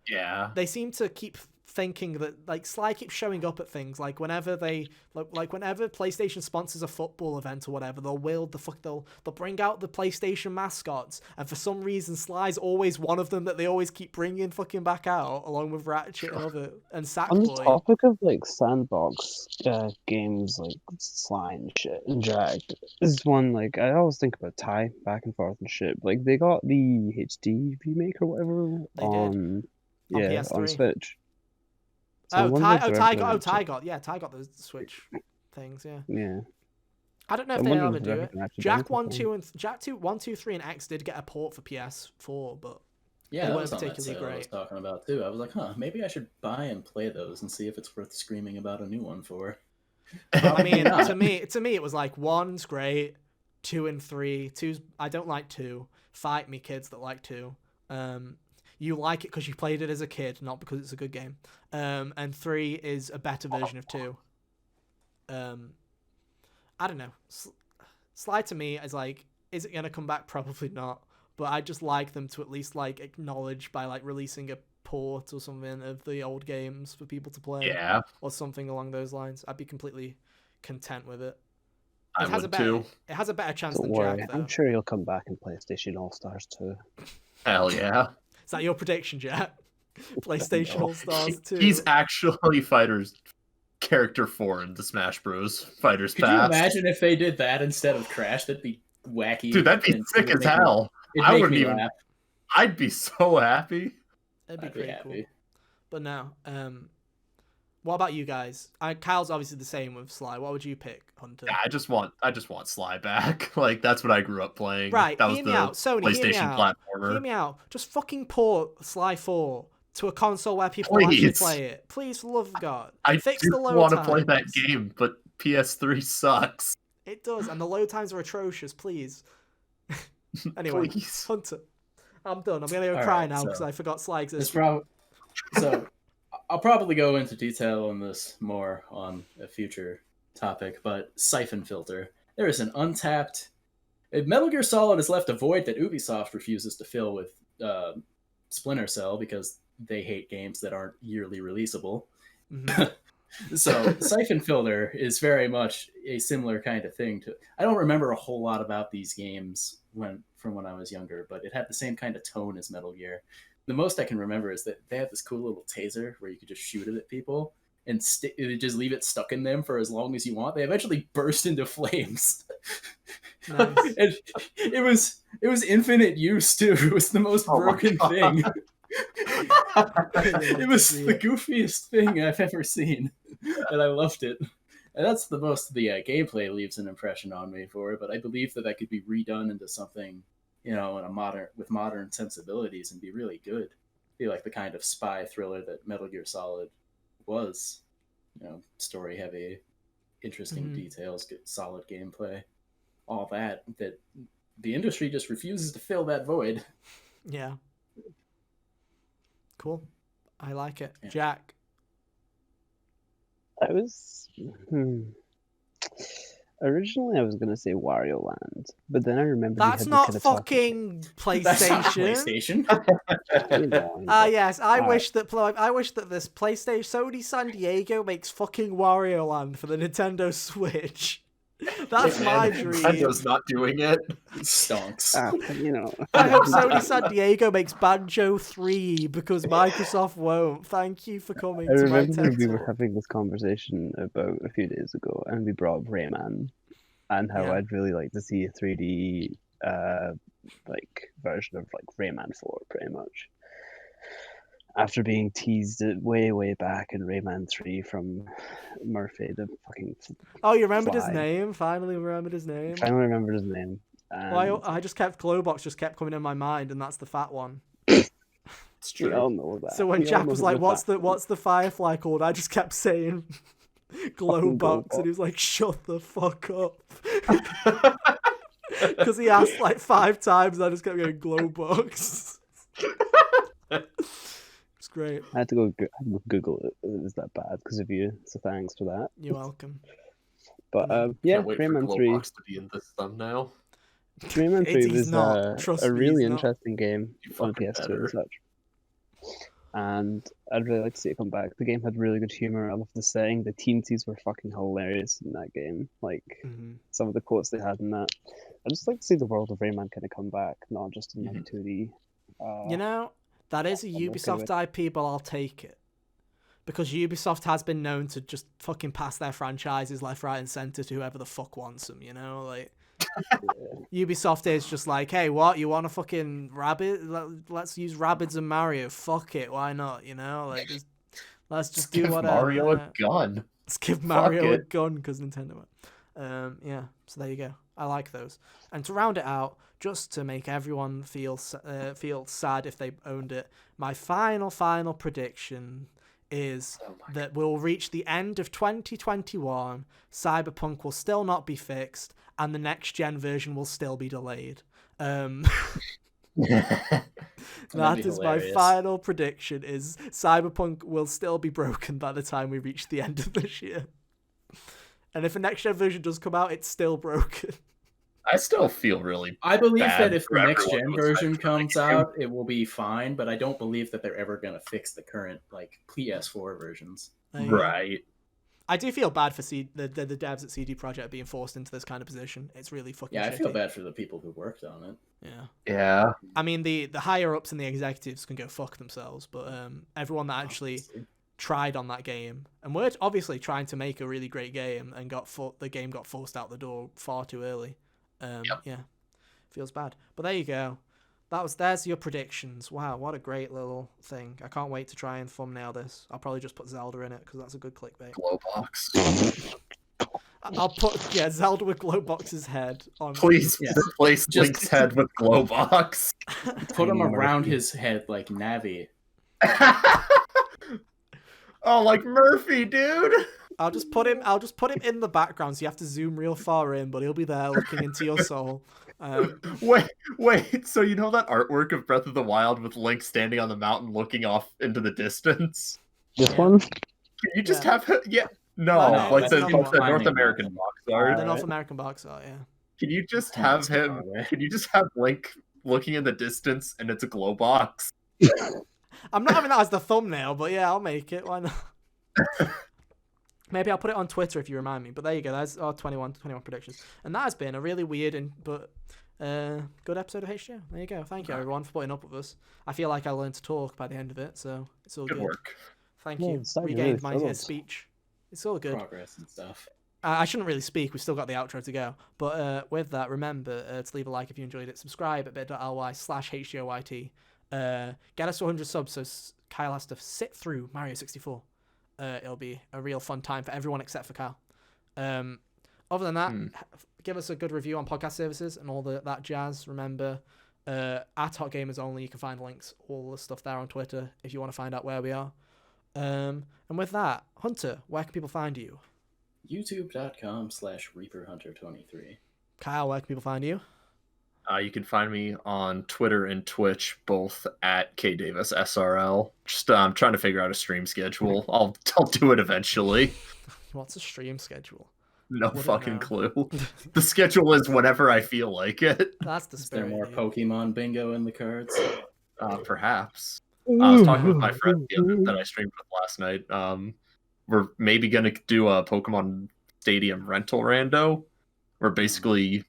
Speaker 2: Yeah.
Speaker 1: They seem to keep thinking that, like, Sly keeps showing up at things, like whenever they... Like whenever PlayStation sponsors a football event or whatever, they'll bring out the PlayStation mascots, and for some reason Sly's always one of them that they always keep bringing fucking back out, along with Ratchet and Sackboy.
Speaker 4: On the topic of, like, sandbox games, like Sly and shit, and Jack, this is one, like, I always think about Ty, back and forth and shit. Like, they got the HD remake or whatever on
Speaker 1: PS3.
Speaker 4: On Switch.
Speaker 1: So Ty got those Switch things, yeah.
Speaker 4: Yeah.
Speaker 1: I don't know if they ever do it. Jack 1, 2, 3, and X did get a port for PS4, but they weren't particularly great.
Speaker 3: I was talking about too. I was like, maybe I should buy and play those and see if it's worth screaming about a new one for.
Speaker 1: I mean, to me, it was like 1's great, 2 and 3. 2's I don't like 2. Fight me, kids that like 2. You like it because you played it as a kid, not because it's a good game. And 3 is a better version of 2. I don't know. Sly to me is like, is it gonna come back? Probably not. But I just like them to at least like acknowledge by like releasing a port or something of the old games for people to play.
Speaker 2: Yeah.
Speaker 1: Or something along those lines. I'd be completely content with it.
Speaker 2: I would too.
Speaker 1: It has a better chance
Speaker 4: Don't
Speaker 1: than
Speaker 4: worry.
Speaker 1: Jack, though.
Speaker 4: I'm sure he'll come back in PlayStation All-Stars too.
Speaker 2: Hell yeah.
Speaker 1: Is that your prediction, Jack? PlayStation All-Stars 2?
Speaker 2: He's actually Fighters character 4 in the Smash Bros. Fighters
Speaker 3: Could
Speaker 2: Pass.
Speaker 3: you imagine if they did that instead of Crash? That'd be wacky.
Speaker 2: Dude, that'd be sick as hell. I wouldn't even laugh. I'd be so happy.
Speaker 1: That'd be pretty cool. But no, what about you guys? Kyle's obviously the same with Sly. What would you pick, Hunter?
Speaker 2: Yeah, I just want Sly back. Like, that's what I grew up playing.
Speaker 1: Right,
Speaker 2: that was
Speaker 1: hear
Speaker 2: the
Speaker 1: me out. Sony,
Speaker 2: PlayStation platformer.
Speaker 1: Hear me out. Just fucking port Sly 4 to a console where people actually play it. Please, for the love of God. Fix the load
Speaker 2: want
Speaker 1: times.
Speaker 2: to play that game, but PS3 sucks.
Speaker 1: It does, and the load times are atrocious. Please. Anyway,
Speaker 2: Please.
Speaker 1: Hunter, I'm done. I'm gonna go cry now because I forgot Sly existed.
Speaker 3: So I'll probably go into detail on this more on a future topic, but Siphon Filter. There is an untapped... Metal Gear Solid has left a void that Ubisoft refuses to fill with Splinter Cell because they hate games that aren't yearly releasable. Mm-hmm. So Siphon Filter is very much a similar kind of thing. I don't remember a whole lot about these games from when I was younger, but it had the same kind of tone as Metal Gear. The most I can remember is that they had this cool little taser where you could just shoot it at people and just leave it stuck in them for as long as you want. They eventually burst into flames.
Speaker 1: Nice.
Speaker 3: And it was infinite use too. It was the most broken thing. It was the goofiest thing I've ever seen, and I loved it. And that's the most the gameplay leaves an impression on me for it. But I believe that could be redone into something, in with modern sensibilities and be really good. Be like the kind of spy thriller that Metal Gear Solid was. Story heavy, interesting details, good solid gameplay, all that the industry just refuses to fill that void.
Speaker 1: Yeah. Cool. I like it. Yeah. Jack.
Speaker 4: Originally, I was going to say Wario Land, but then I remembered...
Speaker 1: That's not fucking PlayStation.
Speaker 3: That's not PlayStation.
Speaker 1: Yes. I wish that this PlayStation Sony San Diego makes fucking Wario Land for the Nintendo Switch. That's my dream.
Speaker 2: Nintendo's not doing it.
Speaker 3: It stonks.
Speaker 1: I hope Sony San Diego makes Banjo 3 because Microsoft won't. Thank you for coming to my TED
Speaker 4: we were having this conversation about a few days ago, and we brought up Rayman. and how
Speaker 1: Yeah.
Speaker 4: I'd really like to see a 3D like version of like Rayman 4, pretty much. After being teased it way back in Rayman 3 from Murphy, the fucking
Speaker 1: Oh, you remembered his
Speaker 4: fly.
Speaker 1: name? Finally remembered his name.
Speaker 4: Finally remembered his name.
Speaker 1: Well, I just kept Glowbox just kept coming in my mind, and that's the fat one.
Speaker 2: It's
Speaker 4: We
Speaker 2: true.
Speaker 4: all know that.
Speaker 1: So when
Speaker 4: We all
Speaker 1: Jack
Speaker 4: know
Speaker 1: was
Speaker 4: who
Speaker 1: like,
Speaker 4: fat
Speaker 1: what's the Firefly called?" I just kept saying Glowbox, and he was like, "Shut the fuck up," because he asked like 5 times, and I just kept going Glowbox. It's great.
Speaker 4: I had to go Google it. It was that bad because of you, so thanks for that.
Speaker 1: You're welcome.
Speaker 4: But yeah,
Speaker 2: Can't wait for
Speaker 4: Rayman 3.
Speaker 2: Glowbox to be in this thumbnail.
Speaker 4: Rayman 3
Speaker 1: He's
Speaker 4: was
Speaker 1: not. Trust
Speaker 4: a
Speaker 1: me,
Speaker 4: really
Speaker 1: he's not.
Speaker 4: interesting game
Speaker 2: You
Speaker 4: on
Speaker 2: fucking
Speaker 4: PS2
Speaker 2: better.
Speaker 4: and such. And I'd really like to see it come back. The game had really good humor. I love the setting. The teensies were fucking hilarious in that game. Like some of the quotes they had in that. I just like to see the world of Rayman kind of come back, not just in like 2D.
Speaker 1: You know, that is a
Speaker 4: I'm okay
Speaker 1: Ubisoft IP, but I'll take it. Because Ubisoft has been known to just fucking pass their franchises left, right, and center to whoever the fuck wants them, you know? Like, Ubisoft is just like, hey, what? You want a fucking rabbit? Let's use Rabbids and Mario. Fuck it, why not, you know? Like, let's just do
Speaker 2: Give
Speaker 1: whatever.
Speaker 2: Mario a gun.
Speaker 1: Let's give Mario a
Speaker 2: it.
Speaker 1: gun, because Nintendo won't. Yeah, so there you go. I like those. And to round it out, just to make everyone feel sad if they owned it, my final prediction is that we'll reach the end of 2021, Cyberpunk will still not be fixed, and the next gen version will still be delayed. That is my final prediction, is Cyberpunk will still be broken by the time we reach the end of this year. And if a next gen version does come out, it's still broken.
Speaker 2: I still feel really
Speaker 3: I believe
Speaker 2: bad
Speaker 3: that if
Speaker 2: for
Speaker 3: the next
Speaker 2: everyone
Speaker 3: gen
Speaker 2: who was hyped
Speaker 3: version
Speaker 2: for that
Speaker 3: comes
Speaker 2: game.
Speaker 3: out, it will be fine, but I don't believe that they're ever going to fix the current like PS4 versions.
Speaker 2: Right.
Speaker 1: I do feel bad for the devs at CD Projekt being forced into this kind of position. It's really fucking
Speaker 3: Yeah, I
Speaker 1: shitty.
Speaker 3: feel bad for the people who worked on it.
Speaker 1: Yeah.
Speaker 2: Yeah.
Speaker 1: I mean, the higher ups and the executives can go fuck themselves, but everyone that actually tried on that game, and we're obviously trying to make a really great game, and the game got forced out the door far too early. Yeah, feels bad. But there you go. There's your predictions. Wow, what a great little thing. I can't wait to try and thumbnail this. I'll probably just put Zelda in it because that's a good clickbait.
Speaker 2: Glowbox.
Speaker 1: I'll put Zelda with Glowbox's head on.
Speaker 2: Please replace
Speaker 3: Just-
Speaker 2: Link's head with Glowbox.
Speaker 3: Put him
Speaker 4: Tiny
Speaker 3: around
Speaker 4: Murphy.
Speaker 3: his head like Navi.
Speaker 2: Oh, like Murphy, dude.
Speaker 1: I'll just put him in the background, so you have to zoom real far in, but he'll be there looking into your soul.
Speaker 2: Wait. So you know that artwork of Breath of the Wild with Link standing on the mountain looking off into the distance?
Speaker 4: This one?
Speaker 2: Can you just have him? Yeah. No,
Speaker 1: No,
Speaker 2: like
Speaker 1: that's
Speaker 2: the
Speaker 1: not
Speaker 2: North
Speaker 3: climbing
Speaker 2: American
Speaker 3: mountain.
Speaker 2: box
Speaker 1: The
Speaker 2: art.
Speaker 1: North American box art, yeah.
Speaker 2: Can you just have him? Can you just have Link looking in the distance and it's a glow box?
Speaker 1: I'm not having that as the thumbnail, but yeah, I'll make it. Why not? Maybe I'll put it on Twitter if you remind me. But there you go. That's our 21 predictions. And that has been a really weird but good episode of HGO. There you go. Thank you, everyone, for putting up with us. I feel like I learned to talk by the end of it, so it's all good.
Speaker 2: Good work.
Speaker 1: Thank
Speaker 4: Yeah,
Speaker 1: you.
Speaker 4: it's starting to
Speaker 1: Regained
Speaker 4: really
Speaker 1: my
Speaker 4: fill us.
Speaker 1: speech. It's all good.
Speaker 3: Progress and stuff.
Speaker 1: I shouldn't really speak. We've still got the outro to go. But with that, remember to leave a like if you enjoyed it. Subscribe at bit.ly/HGOYT. Get us to 100 subs so Kyle has to sit through Mario 64. It'll be a real fun time for everyone except for Kyle. Other than that, give us a good review on podcast services and all that jazz. Remember, at Hot Gamers Only, you can find links, all the stuff there on Twitter if you want to find out where we are. And with that, Hunter, where can people find you?
Speaker 3: YouTube.com/ReaperHunter23.
Speaker 1: Kyle, where can people find you?
Speaker 2: You can find me on Twitter and Twitch, both at KDavisSRL. Just I'm trying to figure out a stream schedule. I'll do it eventually.
Speaker 1: What's a stream schedule?
Speaker 2: No
Speaker 1: Wouldn't
Speaker 2: fucking
Speaker 1: know.
Speaker 2: clue. The schedule is whenever I feel like it.
Speaker 1: That's the
Speaker 3: Is there
Speaker 1: spirit.
Speaker 3: more
Speaker 1: dude.
Speaker 3: Pokemon bingo in the cards?
Speaker 2: Perhaps. I was talking with my friend that I streamed with last night. We're maybe gonna do a Pokemon Stadium rental rando, where basically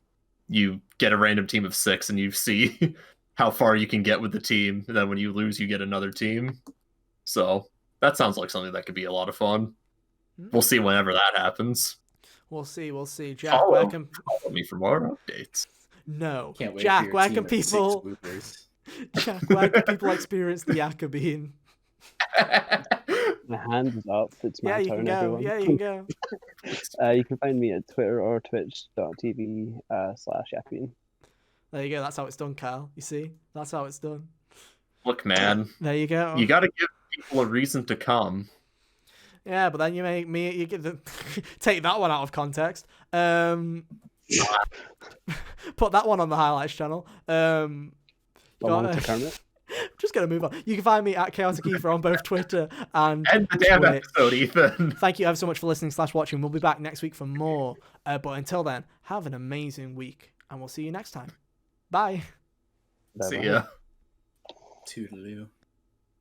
Speaker 2: you get a random team of 6 and you see how far you can get with the team, and then when you lose, you get another team. So that sounds like something that could be a lot of fun. We'll see whenever that happens.
Speaker 1: We'll see. Jack, where can
Speaker 2: follow me for more updates?
Speaker 1: No.
Speaker 3: Can't wait
Speaker 1: Jack,
Speaker 3: for
Speaker 1: where
Speaker 3: your
Speaker 1: can
Speaker 3: team of 6
Speaker 1: people
Speaker 3: swoopers.
Speaker 1: Jack, where can people experience the Yakka bean?
Speaker 4: My hand is up. It's my
Speaker 1: Yeah, you
Speaker 4: turn,
Speaker 1: can go.
Speaker 4: everyone.
Speaker 1: Yeah, you can go.
Speaker 4: You can find me at Twitter or twitch.tv/Yakbean.
Speaker 1: There you go. That's how it's done, Kyle. You see? That's how it's done.
Speaker 2: Look, man.
Speaker 1: There you go.
Speaker 2: You got to give people a reason to come.
Speaker 1: Yeah, but then you make me you get the take that one out of context. Put that one on the highlights channel. Just gonna move on. You can find me at Chaotic Ether on both Twitter and
Speaker 2: the damn
Speaker 1: Twitch.
Speaker 2: episode, Ethan.
Speaker 1: Thank you ever so much for listening / watching. We'll be back next week for more. But until then, have an amazing week, and we'll see you next time. Bye.
Speaker 2: See ya.
Speaker 3: Toodaloo.